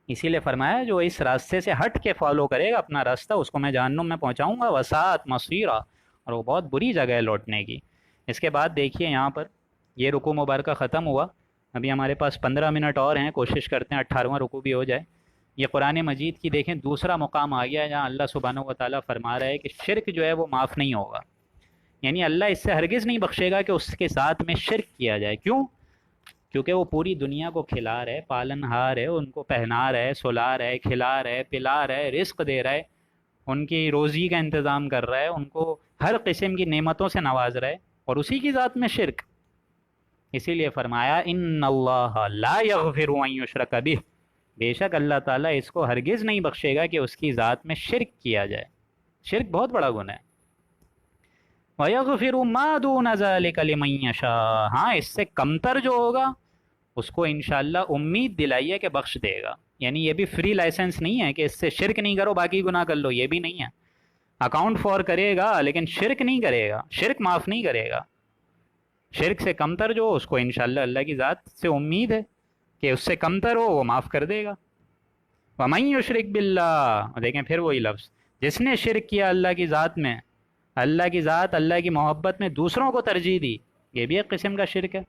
Speaker 1: اسی لیے فرمایا جو اس راستے سے ہٹ کے فالو کرے گا اپنا راستہ، اس کو میں جہنم میں پہنچاؤں گا، وساعت مصیرہ، اور وہ بہت بری جگہ ہے لوٹنے کی. اس کے بعد دیکھیے یہاں پر یہ رکوع مبارکہ ختم ہوا. ابھی ہمارے پاس 15 منٹ اور ہیں، کوشش کرتے ہیں 18واں رکوع بھی ہو جائے. یہ قرآن مجید کی دیکھیں دوسرا مقام آ گیا ہے جہاں اللہ سبحانہ و تعالیٰ فرما رہا ہے کہ شرک جو ہے وہ معاف نہیں ہوگا. یعنی اللہ اس سے ہرگز نہیں بخشے گا کہ اس کے ساتھ میں شرک کیا جائے. کیوں؟ کیونکہ وہ پوری دنیا کو کھلا رہا ہے، پالن ہار ہے، ان کو پہنا رہا ہے، سلا رہا ہے، کھلا رہا ہے، پلا رہا ہے، رزق دے رہا ہے، ان کی روزی کا انتظام کر رہا ہے، ان کو ہر قسم کی نعمتوں سے نواز رہا ہے، اور اسی کی ذات میں شرک. اسی لیے فرمایا ان اللہ لا یغفر ان یشرک بہ، بے شک اللہ تعالیٰ اس کو ہرگز نہیں بخشے گا کہ اس کی ذات میں شرک کیا جائے. شرک بہت بڑا گناہ ہے. وَيَغْفِرُ مَا دُونَ ذَلِكَ لِمَن يَشَاءُ، ہاں اس سے کمتر جو ہوگا اس کو انشاءاللہ امید دلائیے کہ بخش دے گا. یعنی یہ بھی فری لائسنس نہیں ہے کہ اس سے شرک نہیں کرو باقی گناہ کر لو، یہ بھی نہیں ہے. اکاؤنٹ فور کرے گا لیکن شرک نہیں کرے گا، شرک معاف نہیں کرے گا. شرک سے کمتر جو اس کو انشاءاللہ اللہ کی ذات سے امید ہے کہ اس سے کمتر ہو وہ معاف کر دے گا. وَمَن يُشْرِكْ بِاللَّهِ، دیکھیں پھر وہی لفظ، جس نے شرک کیا اللہ کی ذات میں، اللہ کی ذات، اللہ کی محبت میں دوسروں کو ترجیح دی، یہ بھی ایک قسم کا شرک ہے.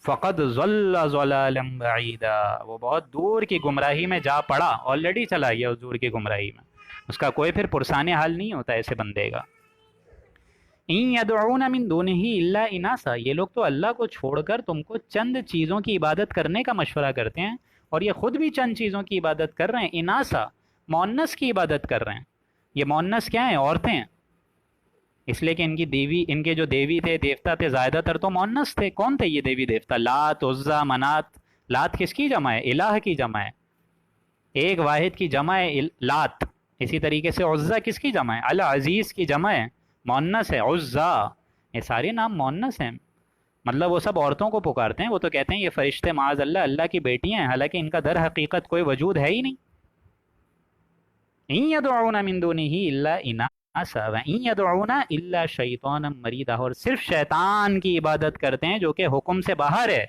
Speaker 1: فقد ضل ضلالا بعیدا، وہ بہت دور کی گمراہی میں جا پڑا، آلریڈی چلا گیا اس دور کی گمراہی میں، اس کا کوئی پھر پرسانیہ حال نہیں ہوتا ایسے بندے کا. ان یدعون من دونہ الا اناسا، یہ لوگ تو اللہ کو چھوڑ کر تم کو چند چیزوں کی عبادت کرنے کا مشورہ کرتے ہیں، اور یہ خود بھی چند چیزوں کی عبادت کر رہے ہیں. اناسا مؤنث کی عبادت کر رہے ہیں. یہ مؤنث کیا ہیں؟ عورتیں ہیں. اس لیے کہ ان کی دیوی، ان کے جو دیوی تھے، دیوتا تھے، زیادہ تر تو مؤنث تھے. کون تھے یہ دیوی دیوتا؟ لات، عزا، منات. لات کس کی جمع ہے؟ الہ کی جمع ہے، ایک واحد کی جمع ہے لات. اسی طریقے سے عزا کس کی جمع ہے؟ العزیز کی جمع ہے، مؤنث ہے عزا. یہ سارے نام مؤنث ہیں، مطلب وہ سب عورتوں کو پکارتے ہیں. وہ تو کہتے ہیں یہ فرشتے معاذ اللہ اللہ کی بیٹیاں ہیں، حالانکہ ان کا در حقیقت کوئی وجود ہے ہی نہیں. ان یدعون من دونہ الا اناسا وان یدعون الا شیطانا مریدا، اور صرف شیطان کی عبادت کرتے ہیں جو کہ حکم سے باہر ہے،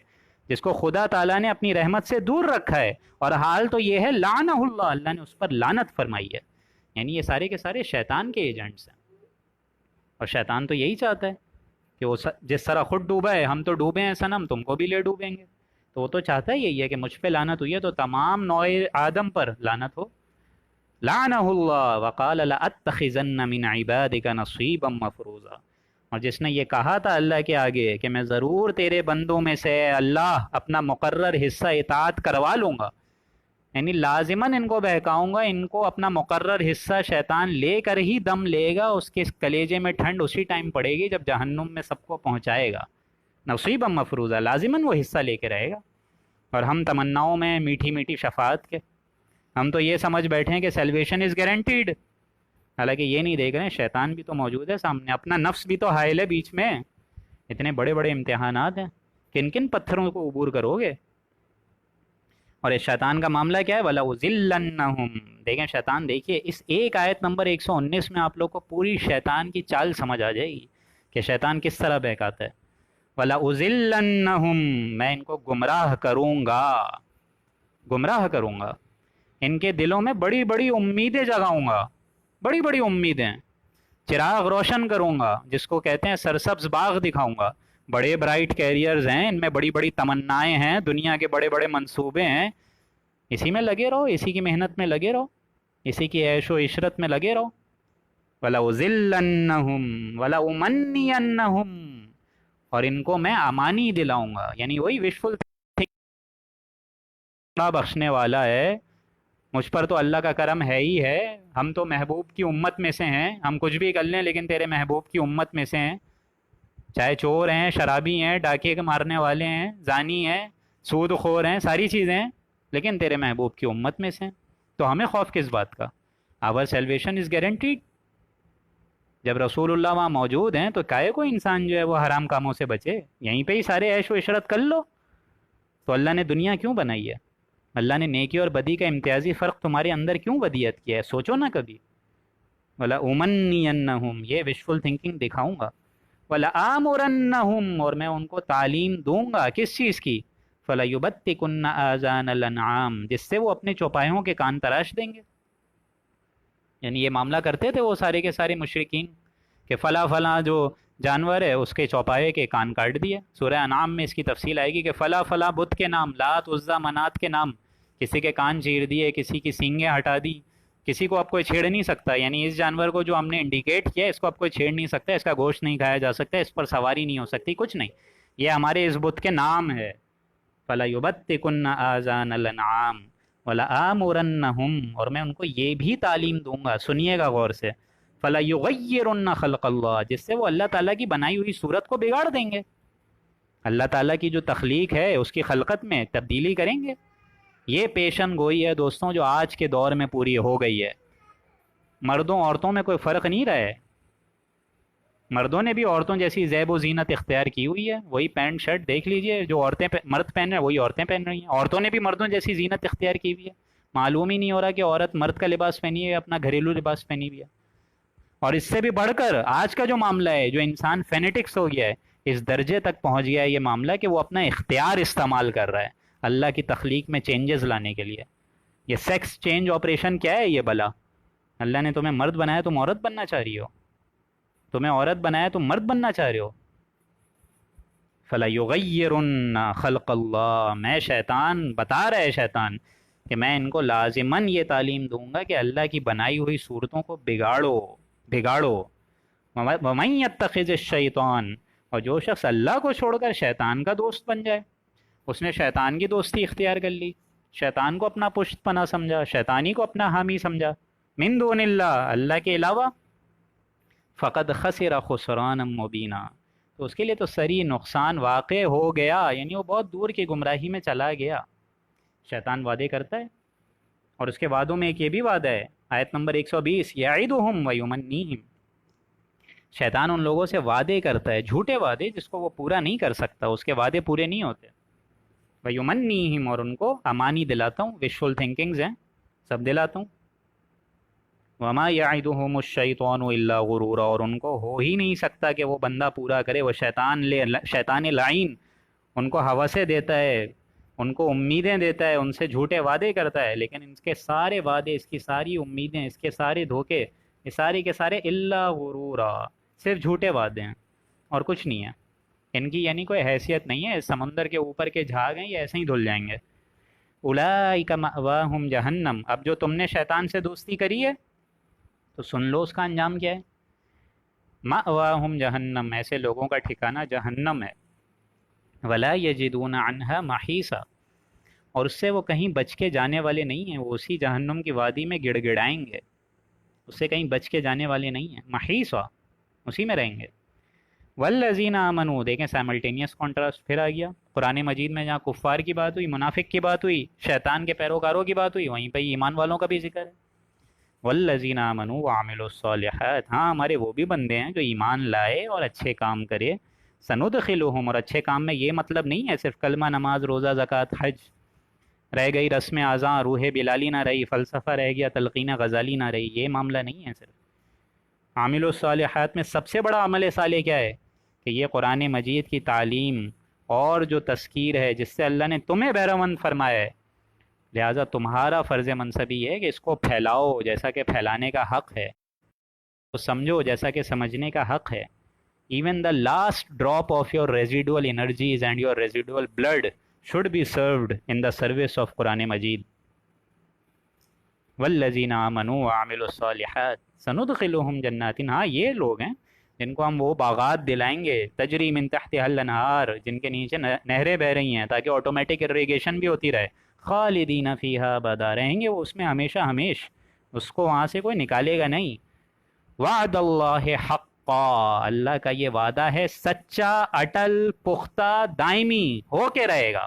Speaker 1: جس کو خدا تعالیٰ نے اپنی رحمت سے دور رکھا ہے. اور حال تو یہ ہے لعنہ اللہ، اللہ نے اس پر لعنت فرمائی ہے. یعنی یہ سارے کے سارے شیطان کے ایجنٹس ہیں. اور شیطان تو یہی چاہتا ہے کہ وہ جس طرح خود ڈوبا ہے، ہم تو ڈوبے ہیں صنم، تم کو بھی لے ڈوبیں گے. تو وہ تو چاہتا ہے یہی ہے کہ مجھ پہ لعنت ہوئی ہے تو تمام نوع آدم پر لعنت ہو. لعنہ اللہ وقال لأتخذن من عبادك نصیبا مفروضا، اور جس نے یہ کہا تھا اللہ کے آگے کہ میں ضرور تیرے بندوں میں سے اللہ اپنا مقرر حصہ اطاعت کروا لوں گا، یعنی لازماً ان کو بہکاؤں گا، ان کو اپنا مقرر حصہ شیطان لے کر ہی دم لے گا، اس کے کلیجے میں ٹھنڈ اسی ٹائم پڑے گی جب جہنم میں سب کو پہنچائے گا، نصیبا مفروضہ، لازماً وہ حصہ لے کے رہے گا۔ اور ہم تمناؤں میں میٹھی میٹھی شفاعت کے، ہم تو یہ سمجھ بیٹھے ہیں کہ سیلویشن از گارنٹیڈ، حالانکہ یہ نہیں دیکھ رہے ہیں شیطان بھی تو موجود ہے سامنے، اپنا نفس بھی تو حائل ہے بیچ میں، اتنے بڑے بڑے امتحانات ہیں، کن کن پتھروں کو عبور کرو گے؟ اور اس شیطان کا معاملہ کیا ہے؟ وَلَأُضِلَّنَّهُمْ، دیکھیں شیطان، دیکھیے اس ایک آیت نمبر 119 میں آپ لوگ کو پوری شیطان کی چال سمجھ آ جائے گی کہ شیطان کس طرح بہکاتا ہے۔ وَلَأُضِلَّنَّهُمْ، میں ان کو گمراہ کروں گا، گمراہ کروں گا، ان کے دلوں میں بڑی بڑی امیدیں جگاؤں گا، بڑی بڑی امیدیں، چراغ روشن کروں گا، جس کو کہتے ہیں سرسبز باغ دکھاؤں گا، بڑے برائٹ کیریئرز ہیں، ان میں بڑی بڑی تمنائیں ہیں، دنیا کے بڑے بڑے منصوبے ہیں، اسی میں لگے رہو، اسی کی محنت میں لگے رہو، اسی کی عیش و عشرت میں لگے رہو۔ وَلَأُضِلَّنَّهُمْ وَلَأُمَنِّيَنَّهُمْ، اور ان کو میں امانی دلاؤں گا، یعنی وہی وشفل بخشنے والا ہے، مجھ پر تو اللہ کا کرم ہے ہی ہے، ہم تو محبوب کی امت میں سے ہیں، ہم کچھ بھی کر لیں لیکن تیرے محبوب کی امت میں سے ہیں، چاہے چور ہیں، شرابی ہیں، ڈاکے کے مارنے والے ہیں، زانی ہیں، سود خور ہیں، ساری چیزیں ہیں، لیکن تیرے محبوب کی امت میں سے ہیں، تو ہمیں خوف کس بات کا؟ آور سیلویشن از گارنٹیڈ، جب رسول اللہ وہاں موجود ہیں تو کائے کو انسان جو ہے وہ حرام کاموں سے بچے، یہیں پہ ہی سارے عیش و عشرت کر لو۔ تو اللہ نے دنیا کیوں بنائی ہے؟ اللہ نے نیکی اور بدی کا امتیازی فرق تمہارے اندر کیوں ودیت کیا ہے؟ سوچو نا کبھی۔ وَلَأُمَنِّيَنَّهُمْ، یہ وشفل تھنکنگ دکھاؤں گا، وَلَآمُرَنَّهُمْ، اور میں ان کو تعلیم دوں گا، کس چیز کی؟ فَلَيُبَتِّكُنَّ آذَانَ الْأَنْعَامِ، جس سے وہ اپنے چوپایوں کے کان تراش دیں گے۔ یعنی یہ معاملہ کرتے تھے وہ سارے کے سارے مشرکین کہ فلاں فلاں جو جانور ہے اس کے چوپائے کے کان کاٹ دیے، سورہ انعام میں اس کی تفصیل آئے گی کہ فلاں فلاں بت کے نام، لات عزا منات کے نام، کسی کے کان چیر دیے، کسی کی سینگیں ہٹا دی، کسی کو اب کوئی چھیڑ نہیں سکتا، یعنی اس جانور کو جو ہم نے انڈیکیٹ کیا اس کو اب کوئی چھیڑ نہیں سکتا، اس کا گوشت نہیں کھایا جا سکتا، اس پر سواری نہیں ہو سکتی، کچھ نہیں، یہ ہمارے اس بت کے نام ہے۔ فَلَيُبَتِّكُنَّ آذَانَ الْأَنْعَامِ وَلَآمُرَنَّهُمْ، اور میں ان کو یہ بھی تعلیم دوں گا، سنیے گا غور سے، فَلَيُغَيِّرُنَّ خَلْقَ اللَّهِ، جس سے وہ اللہ تعالیٰ کی بنائی ہوئی صورت کو بگاڑ دیں گے، اللہ تعالیٰ کی جو تخلیق ہے اس کی خلقت میں تبدیلی کریں گے۔ یہ پیشن گوئی ہے دوستوں جو آج کے دور میں پوری ہو گئی ہے، مردوں عورتوں میں کوئی فرق نہیں رہا ہے، مردوں نے بھی عورتوں جیسی زیب و زینت اختیار کی ہوئی ہے، وہی پینٹ شرٹ دیکھ لیجئے جو مرد پہن رہے ہیں وہی عورتیں پہن رہی ہیں، عورتوں نے بھی مردوں جیسی زینت اختیار کی ہوئی ہے، معلوم ہی نہیں ہو رہا کہ عورت مرد کا لباس پہنی ہے یا اپنا گھریلو لباس پہنی ہوئی ہے۔ اور اس سے بھی بڑھ کر آج کا جو معاملہ ہے، جو انسان فینیٹکس ہو گیا ہے، اس درجے تک پہنچ گیا ہے یہ معاملہ کہ وہ اپنا اختیار استعمال کر رہا ہے اللہ کی تخلیق میں چینجز لانے کے لیے۔ یہ سیکس چینج آپریشن کیا ہے یہ بلا؟ اللہ نے تمہیں مرد بنایا، تم عورت بننا چاہ رہی ہو، تمہیں عورت بنایا تم مرد بننا چاہ رہے ہو۔ فَلَيُغَيِّرُنَّ خَلْقَ اللَّهِ، میں شیطان بتا رہا ہے شیطان کہ میں ان کو لازماً یہ تعلیم دوں گا کہ اللہ کی بنائی ہوئی صورتوں کو بگاڑو بگاڑو۔ وَمَن يَتَّخِذِ الشَّيْطَانَ، اور جو شخص اللہ کو چھوڑ کر شیطان کا دوست بن جائے، اس نے شیطان کی دوستی اختیار کر لی، شیطان کو اپنا پشت پناہ سمجھا، شیطانی کو اپنا حامی سمجھا، من دون اللہ، اللہ کے علاوہ، فقد خسر خسرانا مبینا، تو اس کے لیے تو سری نقصان واقع ہو گیا، یعنی وہ بہت دور کی گمراہی میں چلا گیا۔ شیطان وعدے کرتا ہے، اور اس کے وعدوں میں ایک یہ بھی وعدہ ہے، آیت نمبر 120، یعدہم ویمنیہم، شیطان ان لوگوں سے وعدے کرتا ہے، جھوٹے وعدے جس کو وہ پورا نہیں کر سکتا، اس کے وعدے پورے نہیں ہوتے، ویمنیہم، اور ان کو امانی دلاتا ہوں، وشفل تھنکنگز ہیں سب دلاتا ہوں، وما یعدہم الشیطان الا غرورا، اور ان کو ہو ہی نہیں سکتا کہ وہ بندہ پورا کرے، وہ شیطان لعین ان کو ہوسیں دیتا ہے، ان کو امیدیں دیتا ہے، ان سے جھوٹے وعدے کرتا ہے، لیکن اس کے سارے وعدے، اس کی ساری امیدیں، اس کے سارے دھوکے، یہ سارے کے سارے الا غرورا، صرف جھوٹے وعدے ہیں اور کچھ نہیں ہے، ان کی یعنی کوئی حیثیت نہیں ہے، اس سمندر کے اوپر کے جھاگ ہیں، یہ ایسے ہی دھل جائیں گے۔ اولئک مأواہم جہنم، اب جو تم نے شیطان سے دوستی کری ہے تو سن لو اس کا انجام کیا ہے، مأواہم جہنم، ایسے لوگوں کا ٹھکانہ جہنم ہے، ولا یجدون عنہا محیصا، اور اس سے وہ کہیں بچ کے جانے والے نہیں ہیں، وہ اسی جہنم کی وادی میں گڑ گڑائیں گے، اس سے کہیں بچ کے جانے والے نہیں ہیں، محیصا، اسی میں رہیں گے۔ والذین آمنوا، دیکھیں سائملٹینیس کانٹراسٹ پھر آ گیا، قرآن مجید میں جہاں کفار کی بات ہوئی، منافق کی بات ہوئی، شیطان کے پیروکاروں کی بات ہوئی، وہیں پہ ایمان والوں کا بھی ذکر ہے۔ والذین آمنوا وعملوا الصالحات، ہاں ہمارے وہ بھی بندے ہیں جو ایمان لائے اور اچھے کام کرے، سندخلہم، اور اچھے کام میں یہ مطلب نہیں ہے صرف کلمہ، نماز، روزہ، زکوٰۃ، حج رہ گئی، رسم اذاں، روح بلالی نہ رہی، فلسفہ رہ گیا، تلقین غزالی نہ رہی، یہ معاملہ نہیں ہے صرف۔ عامل الصالحات میں سب سے بڑا عمل صالح کیا ہے؟ کہ یہ قرآن مجید کی تعلیم اور جو تذکیر ہے جس سے اللہ نے تمہیں بہرمند فرمایا ہے، لہٰذا تمہارا فرض منصبی ہے کہ اس کو پھیلاؤ جیسا کہ پھیلانے کا حق ہے، تو سمجھو جیسا کہ سمجھنے کا حق ہے۔ Even the last drop of your residual energies and your residual blood should be served in the service of Quran Majeed. والذین آمنوا وعملوا الصالحات سندخلهم جنات، ہاں یہ لوگ ہیں جن کو ہم وہ باغات دلائیں گے، تجری من تحتها الانہار، جن کے نیچے نہریں بہ رہی ہیں تاکہ آٹومیٹک irrigation بھی ہوتی رہے، خالدین فیہا ابدا، رہیں گے وہ اس میں ہمیشہ ہمیش، اس کو وہاں سے کوئی نکالے گا نہیں۔ وعد اللہ حقا، اللہ کا یہ وعدہ ہے سچا، اٹل، پختہ، دائمی ہو کے رہے گا۔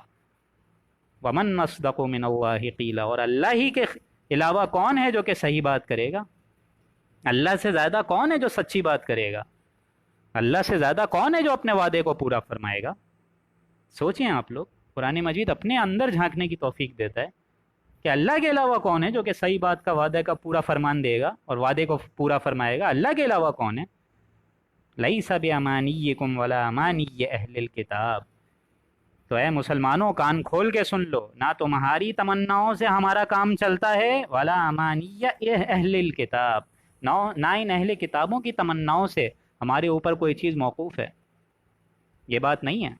Speaker 1: ومن اصدق من اللہ قیلا، اور اللہ ہی کے علاوہ کون ہے جو کہ صحیح بات کرے گا؟ اللہ سے زیادہ کون ہے جو سچی بات کرے گا؟ اللہ سے زیادہ کون ہے جو اپنے وعدے کو پورا فرمائے گا؟ سوچیں آپ لوگ، قرآن مجید اپنے اندر جھانکنے کی توفیق دیتا ہے کہ اللہ کے علاوہ کون ہے جو کہ صحیح بات کا، وعدے کا پورا فرمان دے گا اور وعدے کو پورا فرمائے گا؟ اللہ کے علاوہ کون ہے؟ لیس بامانیکم ولا امانی اہل الکتاب، تو اے مسلمانوں کان کھول کے سن لو، نہ تمہاری تمناؤں سے ہمارا کام چلتا ہے، ولا امانی اہل الکتاب، نہ ان اہل کتابوں کی تمناؤں سے ہمارے اوپر کوئی چیز موقوف ہے، یہ بات نہیں ہے۔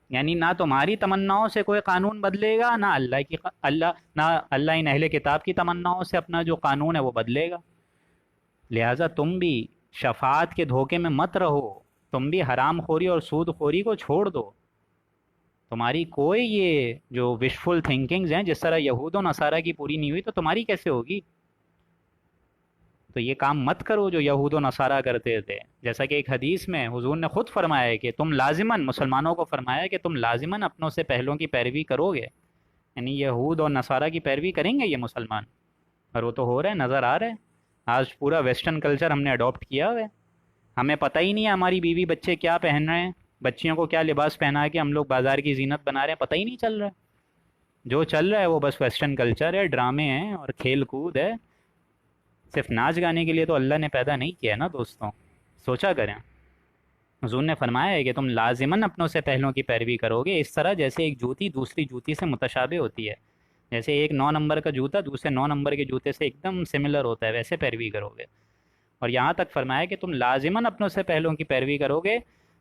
Speaker 1: یعنی نہ تمہاری تمناؤں سے کوئی قانون بدلے گا، نہ اللہ ان اہل کتاب کی تمناؤں سے اپنا جو قانون ہے وہ بدلے گا۔ لہٰذا تم بھی شفاعت کے دھوکے میں مت رہو، تم بھی حرام خوری اور سود خوری کو چھوڑ دو۔ تمہاری کوئی یہ جو وشفل تھنکنگز ہیں جس طرح یہود و نصارہ کی پوری نہیں ہوئی تو تمہاری کیسے ہوگی؟ تو یہ کام مت کرو جو یہود و نصارہ کرتے تھے، جیسا کہ ایک حدیث میں حضور نے خود فرمایا کہ تم لازماً، مسلمانوں کو فرمایا کہ تم لازماً اپنوں سے پہلوں کی پیروی کرو گے، یعنی یہود اور نصارہ کی پیروی کریں گے یہ مسلمان، اور وہ تو ہو رہا ہے، نظر آ رہا ہے۔ آج پورا ویسٹرن کلچر ہم نے اڈاپٹ کیا ہوا ہے، ہمیں پتہ ہی نہیں ہے ہماری بیوی بچے کیا پہن رہے ہیں، بچیوں کو کیا لباس پہنا کے ہم لوگ بازار کی زینت بنا رہے ہیں، پتہ ہی نہیں چل رہا ہے۔ جو چل رہا ہے وہ بس ویسٹرن کلچر ہے، ڈرامے ہیں اور کھیل کود ہے۔ صرف ناچ گانے کے لیے تو اللہ نے پیدا نہیں کیا نا دوستوں، سوچا کریں۔ حضور نے فرمایا ہے کہ تم لازماً اپنوں سے پہلوں کی پیروی کرو گے، اس طرح جیسے ایک جوتی دوسری جوتی سے متشابہ ہوتی ہے، جیسے ایک 9 نمبر کا جوتا دوسرے 9 نمبر کے جوتے سے ایک دم سملر ہوتا ہے، ویسے پیروی کرو گے۔ اور یہاں تک فرمایا کہ تم لازماً اپنوں سے پہلوں کی پیروی کرو گے،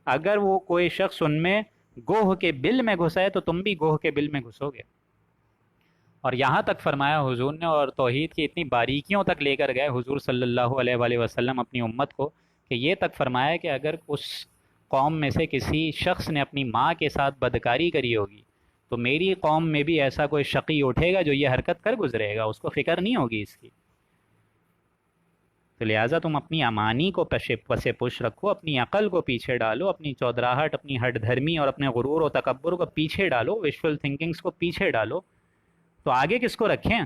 Speaker 1: اگر وہ کوئی شخص ان میں گوہ کے بل میں گھسائے تو تم بھی گوہ کے بل میں گھسو گے۔ اور یہاں تک فرمایا حضور نے، اور توحید کی اتنی باریکیوں تک لے کر گئے حضور صلی اللہ علیہ وآلہ وسلم اپنی امت کو، کہ یہ تک فرمایا کہ اگر اس قوم میں سے کسی شخص نے اپنی ماں کے ساتھ بدکاری کری ہوگی تو میری قوم میں بھی ایسا کوئی شقی اٹھے گا جو یہ حرکت کر گزرے گا، اس کو فکر نہیں ہوگی اس کی۔ تو لہٰذا تم اپنی امانی کو پس پش رکھو، اپنی عقل کو پیچھے ڈالو، اپنی چودراہٹ، اپنی ہٹ دھرمی اور اپنے غرور و تکبر کو پیچھے ڈالو، وشفل تھنکنگز کو پیچھے ڈالو، تو آگے کس کو رکھیں؟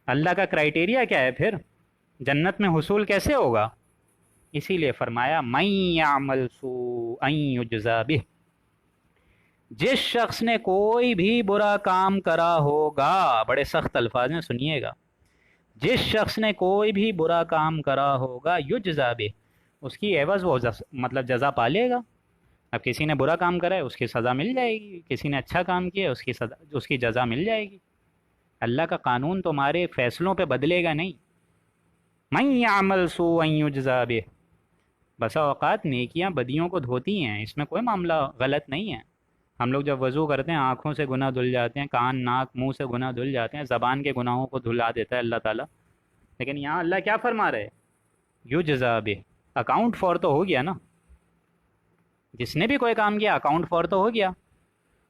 Speaker 1: اللہ کا کرائیٹیریا کیا ہے پھر؟ جنت میں حصول کیسے ہوگا؟ اسی لیے فرمایا من یعمل سوءا یجزا بہ، جس شخص نے کوئی بھی برا کام کرا ہوگا، بڑے سخت الفاظ میں سنیے گا، جس شخص نے کوئی بھی برا کام کرا ہوگا یجزا بہ، اس کی عوض وہ مطلب جزا پالے گا۔ اب کسی نے برا کام کرا ہے اس کی سزا مل جائے گی، کسی نے اچھا کام کیا ہے اس کی جزا مل جائے گی۔ اللہ کا قانون تمہارے فیصلوں پہ بدلے گا نہیں۔ من یعمل سوءا یجزا بہ، بسا اوقات نیکیاں بدیوں کو دھوتی ہیں، اس میں کوئی معاملہ غلط نہیں ہے۔ ہم لوگ جب وضو کرتے ہیں آنکھوں سے گناہ دھل جاتے ہیں، کان ناک منہ سے گناہ دھل جاتے ہیں، زبان کے گناہوں کو دھلا دیتا ہے اللہ تعالیٰ، لیکن یہاں اللہ کیا فرما رہے؟ یجزا بہ، اکاؤنٹ فور تو ہو گیا نا، جس نے بھی کوئی کام کیا اکاؤنٹ فور تو ہو گیا.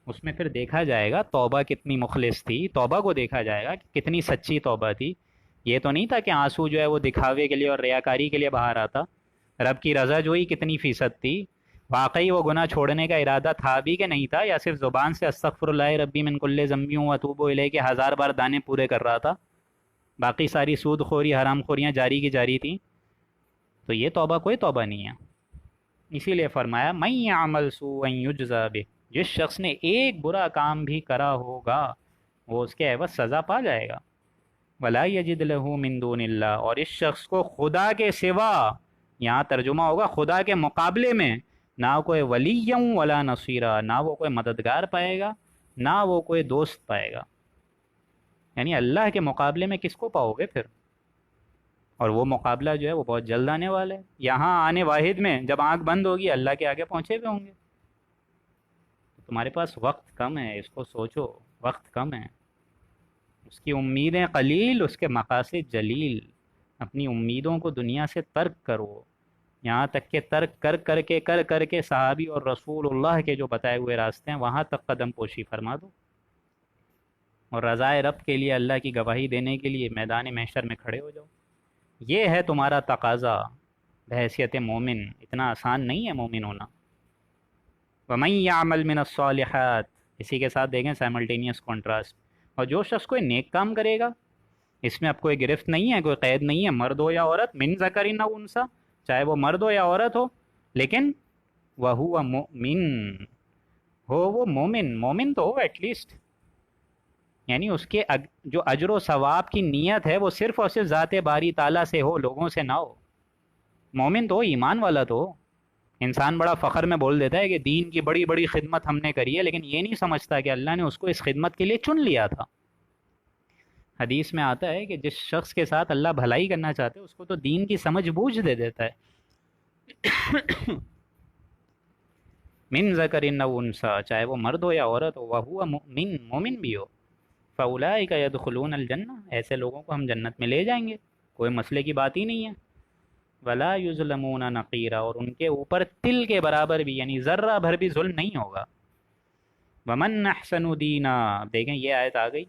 Speaker 1: اس میں پھر دیکھا جائے گا توبہ کتنی مخلص تھی، توبہ کو دیکھا جائے گا کہ کتنی سچی توبہ تھی. یہ تو نہیں تھا کہ آنسو جو ہے وہ دکھاوے کے لیے اور ریاکاری کے لیے بہا رہا تھا. رب کی رضا جوئی کتنی فیصد تھی، واقعی وہ گناہ چھوڑنے کا ارادہ تھا بھی کہ نہیں تھا، یا صرف زبان سے استغفر اللہ ربی من کل ذنب و اتوب الیہ کے 1000 بار دانے پورے کر رہا تھا، باقی ساری سود خوری حرام خوریاں جاری کی جاری تھیں. تو یہ توبہ کوئی توبہ نہیں ہے. اسی لیے فرمایا من یعمل سوءا یجزا بہ، جس شخص نے ایک برا کام بھی کرا ہوگا وہ اس کے عوض سزا پا جائے گا. ولا یجد لہ من دون اللہ، اور اس شخص کو خدا کے سوا، یہاں ترجمہ ہوگا خدا کے مقابلے میں، نہ کوئی ولی ولا نصیرہ، نہ وہ کوئی مددگار پائے گا نہ وہ کوئی دوست پائے گا. یعنی اللہ کے مقابلے میں کس کو پاؤ گے پھر؟ اور وہ مقابلہ جو ہے وہ بہت جلد آنے والا ہے. یہاں آنے واحد میں جب آنکھ بند ہوگی اللہ کے آگے پہنچے ہوئے ہوں گے. تمہارے پاس وقت کم ہے، اس کو سوچو، وقت کم ہے. اس کی امیدیں قلیل، اس کے مقاصد جلیل. اپنی امیدوں کو دنیا سے ترک کرو، یہاں تک کہ ترک کر کے صحابی اور رسول اللہ کے جو بتائے ہوئے راستے ہیں وہاں تک قدم پوشی فرما دو، اور رضائے رب کے لیے اللہ کی گواہی دینے کے لیے میدان محشر میں کھڑے ہو جاؤ. یہ ہے تمہارا تقاضا بحیثیت مومن. اتنا آسان نہیں ہے مومن ہونا. وَمَن يَعْمَلْ مِنَ الصَّالِحَاتِ، اسی کے ساتھ دیکھیں سائملٹینیس کانٹراسٹ. اور جو شخص کوئی نیک کام کرے گا، اس میں اب کوئی گرفت نہیں ہے، کوئی قید نہیں ہے، مرد ہو یا عورت، من ذکر او انثی، چاہے وہ مرد ہو یا عورت ہو، لیکن وَهُوَ مُؤْمِن، ہو وہ مومن. مومن تو ہو ایٹ لیسٹ، یعنی اس کے جو اجر و ثواب کی نیت ہے وہ صرف اور صرف ذات باری تعالیٰ سے ہو، لوگوں سے نہ ہو. مومن تو ہو، ایمان والا تو ہو. انسان بڑا فخر میں بول دیتا ہے کہ دین کی بڑی بڑی خدمت ہم نے کری ہے، لیکن یہ نہیں سمجھتا کہ اللہ نے اس کو اس خدمت کے لیے چن لیا تھا. حدیث میں آتا ہے کہ جس شخص کے ساتھ اللہ بھلائی کرنا چاہتے اس کو تو دین کی سمجھ بوجھ دے دیتا ہے. من ذکر او انثی، چاہے وہ مرد ہو یا عورت ہو، وہو مؤمن، مومن بھی ہو. فاولئک یدخلون الجنہ، ایسے لوگوں کو ہم جنت میں لے جائیں گے، کوئی مسئلے کی بات ہی نہیں ہے. ولا یظلمون نقیرا، اور ان کے اوپر تل کے برابر بھی یعنی ذرہ بھر بھی ظلم نہیں ہوگا. ومن احسن دینا، دیکھیں یہ آیت آ گئی،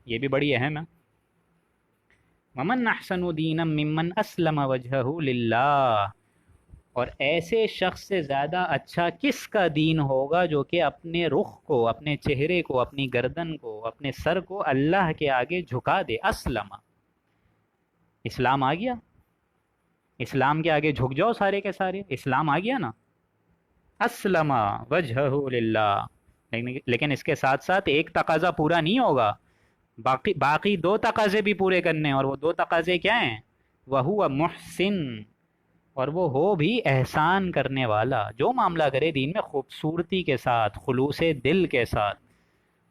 Speaker 1: یہ بھی بڑی اہم ہے. ومن احسن دینا ممن اسلم وجہہ للہ، اور ایسے شخص سے زیادہ اچھا کس کا دین ہوگا جو کہ اپنے رخ کو، اپنے چہرے کو، اپنی گردن کو، اپنے سر کو اللہ کے آگے جھکا دے. اسلم، اسلام آ گیا، اسلام کے آگے جھک جاؤ سارے کے سارے، اسلام آ گیا نا. اسلم وجہہ للہ، لیکن اس کے ساتھ ساتھ ایک تقاضا پورا نہیں ہوگا، باقی دو تقاضے بھی پورے کرنے. اور وہ دو تقاضے کیا ہیں؟ وَهُوَ محسن، اور وہ ہو بھی احسان کرنے والا. جو معاملہ کرے دین میں خوبصورتی کے ساتھ، خلوص دل کے ساتھ.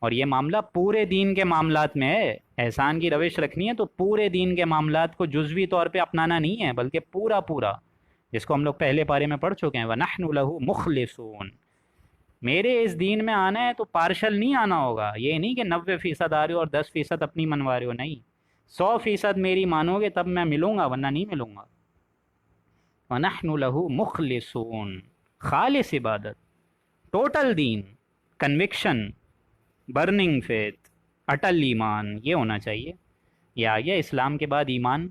Speaker 1: اور یہ معاملہ پورے دین کے معاملات میں ہے. احسان کی روش رکھنی ہے تو پورے دین کے معاملات کو جزوی طور پہ اپنانا نہیں ہے، بلکہ پورا پورا، جس کو ہم لوگ پہلے پارے میں پڑھ چکے ہیں. وَنَحْنُ لَهُ مُخْلِصُونَ، میرے اس دین میں آنا ہے تو پارشل نہیں آنا ہوگا. یہ نہیں کہ 90% آ رہے ہو اور 10% اپنی منوا رہے ہو، نہیں، 100% میری مانو گے تب میں ملوں گا، ورنہ نہیں ملوں گا. وَنَحْنُ لَهُ مُخْلِصُونَ، خالص عبادت، ٹوٹل دین، کنوکشن، برننگ فیتھ، اٹل ایمان، یہ ہونا چاہیے. یہ آ گیا اسلام کے بعد ایمان،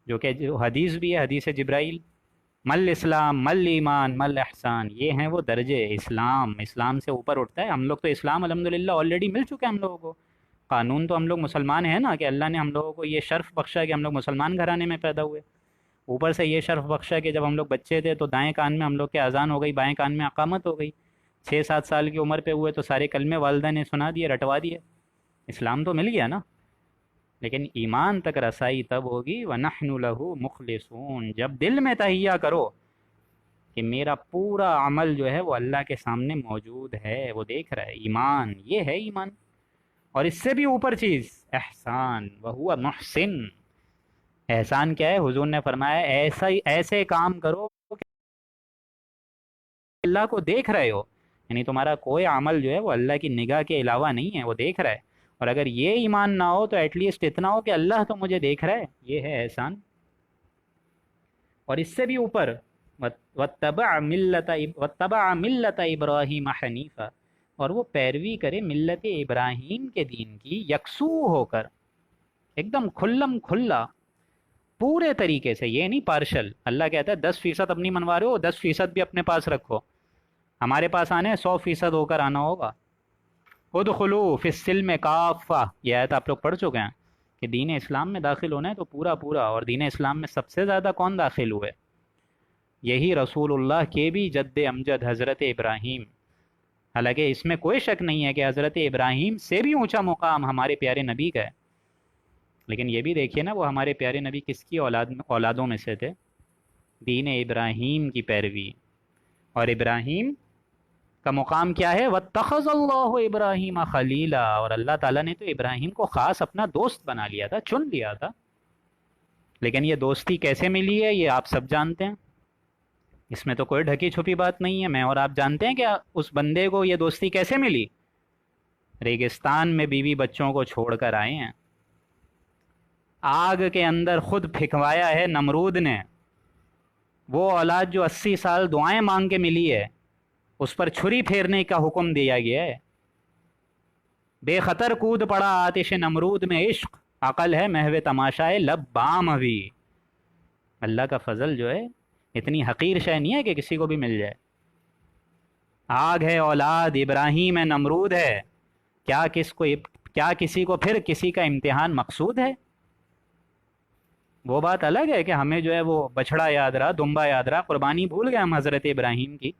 Speaker 1: جو کہ جو حدیث بھی ہے، حدیث جبرائیل، مل اسلام مل ایمان مل احسان، یہ ہیں وہ درجے. اسلام سے اوپر اٹھتا ہے. ہم لوگ تو اسلام الحمدللہ آلریڈی مل چکے ہیں ہم لوگوں کو. قانون تو ہم لوگ مسلمان ہیں نا، کہ اللہ نے ہم لوگوں کو یہ شرف بخشا کہ ہم لوگ مسلمان گھرانے میں پیدا ہوئے. اوپر سے یہ شرف بخشا کہ جب ہم لوگ بچے تھے تو دائیں کان میں ہم لوگ کے اذان ہو گئی، بائیں کان میں اقامت ہو گئی. 6-7 سال کی عمر پہ ہوئے تو سارے کلمے والدہ نے سنا دیے، رٹوا دیے. اسلام تو مل گیا نا. لیکن ایمان تک رسائی تب ہوگی وَنَحْنُ لَهُ مُخْلِصُونَ، جب دل میں تہیہ کرو کہ میرا پورا عمل جو ہے وہ اللہ کے سامنے موجود ہے، وہ دیکھ رہا ہے. ایمان، یہ ہے ایمان. اور اس سے بھی اوپر چیز احسان، وَهُوَ محسن. احسان کیا ہے؟ حضور نے فرمایا ایسے کام کرو کہ اللہ کو دیکھ رہے ہو، یعنی تمہارا کوئی عمل جو ہے وہ اللہ کی نگاہ کے علاوہ نہیں ہے، وہ دیکھ رہا ہے. اور اگر یہ ایمان نہ ہو تو ایٹ لیسٹ اتنا ہو کہ اللہ تو مجھے دیکھ رہا ہے. یہ ہے احسان. اور اس سے بھی اوپر واتبع ملت ابراہیم حنیفہ، اور وہ پیروی کرے ملت ابراہیم کے دین کی یکسو ہو کر، ایک دم کھلم کھلا پورے طریقے سے، یہ نہیں پارشل۔ اللہ کہتا ہے 10% اپنی منوا رہے ہو، 10% بھی اپنے پاس رکھو، ہمارے پاس آنے 100% ہو کر آنا ہوگا۔ ادخلوا فی السلم کافہ، یہ آیت آپ لوگ پڑھ چکے ہیں کہ دین اسلام میں داخل ہونا ہے تو پورا پورا، اور دین اسلام میں سب سے زیادہ کون داخل ہوئے؟ یہی رسول اللہ کے بھی جد امجد حضرت ابراہیم۔ حالانکہ اس میں کوئی شک نہیں ہے کہ حضرت ابراہیم سے بھی اونچا مقام ہمارے پیارے نبی کا ہے، لیکن یہ بھی دیکھیے نا وہ ہمارے پیارے نبی کس کی اولادوں میں سے تھے؟ دین ابراہیم کی پیروی۔ اور ابراہیم کا مقام کیا ہے؟ وَاتَّخَذَ اللَّهُ إِبْرَاهِيمَ خَلِيلًا، اور اللہ تعالیٰ نے تو ابراہیم کو خاص اپنا دوست بنا لیا تھا، چن لیا تھا۔ لیکن یہ دوستی کیسے ملی ہے یہ آپ سب جانتے ہیں، اس میں تو کوئی ڈھکی چھپی بات نہیں ہے۔ میں اور آپ جانتے ہیں کہ اس بندے کو یہ دوستی کیسے ملی؟ ریگستان میں بیوی بچوں کو چھوڑ کر آئے ہیں، آگ کے اندر خود پھینکوایا ہے نمرود نے، وہ اولاد جو 80 سال دعائیں مانگ کے ملی ہے اس پر چھری پھیرنے کا حکم دیا گیا ہے۔ بے خطر کود پڑا آتش نمرود میں عشق، عقل ہے محو تماشائے لب بام ابھی۔ اللہ کا فضل جو ہے اتنی حقیر شے نہیں ہے کہ کسی کو بھی مل جائے۔ آگ ہے اولاد ابراہیم ہے نمرود ہے، کیا کسی کو پھر کسی کا امتحان مقصود ہے؟ وہ بات الگ ہے کہ ہمیں جو ہے وہ بچھڑا یاد رہا، دمبا یاد رہا، قربانی بھول گئے ہم حضرت ابراہیم کی،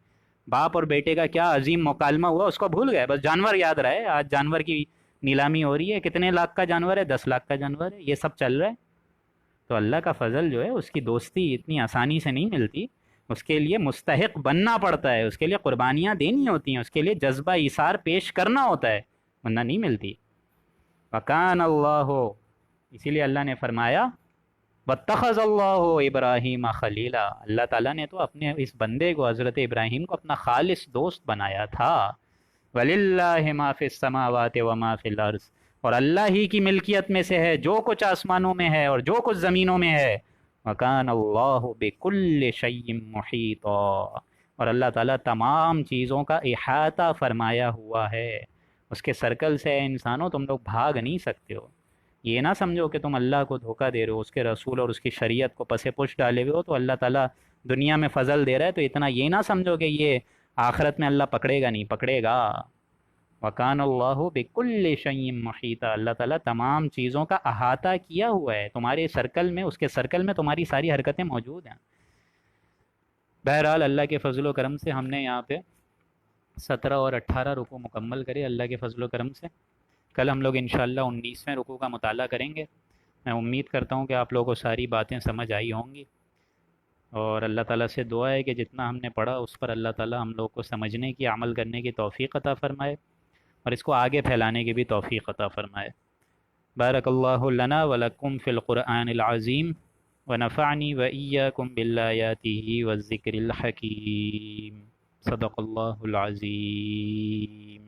Speaker 1: باپ اور بیٹے کا کیا عظیم مکالمہ ہوا اس کو بھول گئے، بس جانور یاد رہے۔ آج جانور کی نیلامی ہو رہی ہے، کتنے لاکھ کا جانور ہے؟ 10 لاکھ کا جانور ہے، یہ سب چل رہا ہے۔ تو اللہ کا فضل جو ہے اس کی دوستی اتنی آسانی سے نہیں ملتی، اس کے لیے مستحق بننا پڑتا ہے، اس کے لیے قربانیاں دینی ہوتی ہیں، اس کے لیے جذبہ ایثار پیش کرنا ہوتا ہے، ورنہ نہیں ملتی۔ وَكَانَ اللَّهُ، اسی لیے اللہ نے فرمایا وَاتَّخَذَ اللَّهُ إِبْرَاهِيمَ خَلِيلًا، اللہ تعالیٰ نے تو اپنے اس بندے کو حضرت ابراہیم کو اپنا خالص دوست بنایا تھا۔ وَلِلَّهِ مَا فِي السَّمَاوَاتِ وَمَا فِي الْأَرْضِ، اور اللہ ہی کی ملکیت میں سے ہے جو کچھ آسمانوں میں ہے اور جو کچھ زمینوں میں ہے۔ وَكَانَ اللَّهُ بِكُلِّ شَيْءٍ مُحِيطًا، اور اللہ تعالیٰ تمام چیزوں کا احاطہ فرمایا ہوا ہے، اس کے سرکل سے انسانوں تم لوگ بھاگ نہیں سکتے ہو۔ یہ نہ سمجھو کہ تم اللہ کو دھوکہ دے رہے ہو، اس کے رسول اور اس کی شریعت کو پس پش ڈالے ہوئے ہو تو اللہ تعالیٰ دنیا میں فضل دے رہا ہے، تو اتنا یہ نہ سمجھو کہ یہ آخرت میں اللہ پکڑے گا، نہیں پکڑے گا۔ وَكَانَ اللَّهُ بِكُلِّ شَيْءٍ مُحِيطًا، اللہ تعالیٰ تمام چیزوں کا احاطہ کیا ہوا ہے، تمہارے سرکل میں، اس کے سرکل میں تمہاری ساری حرکتیں موجود ہیں۔ بہرحال اللہ کے فضل و کرم سے ہم نے یہاں پہ 17 اور 18 رکوع مکمل کرے اللہ کے فضل و کرم سے۔ کل ہم لوگ انشاءاللہ 19ویں رکوع کا مطالعہ کریں گے۔ میں امید کرتا ہوں کہ آپ لوگوں کو ساری باتیں سمجھ آئی ہوں گی، اور اللہ تعالیٰ سے دعا ہے کہ جتنا ہم نے پڑھا اس پر اللہ تعالیٰ ہم لوگ کو سمجھنے کی، عمل کرنے کی توفیق عطا فرمائے، اور اس کو آگے پھیلانے کی بھی توفیق عطا فرمائے۔ بارک اللہ لنا ولکم فی القرآن العظیم ونفعنی وإیاکم بالآیاتہ والذکر الحکیم۔ صدق اللہ العظیم۔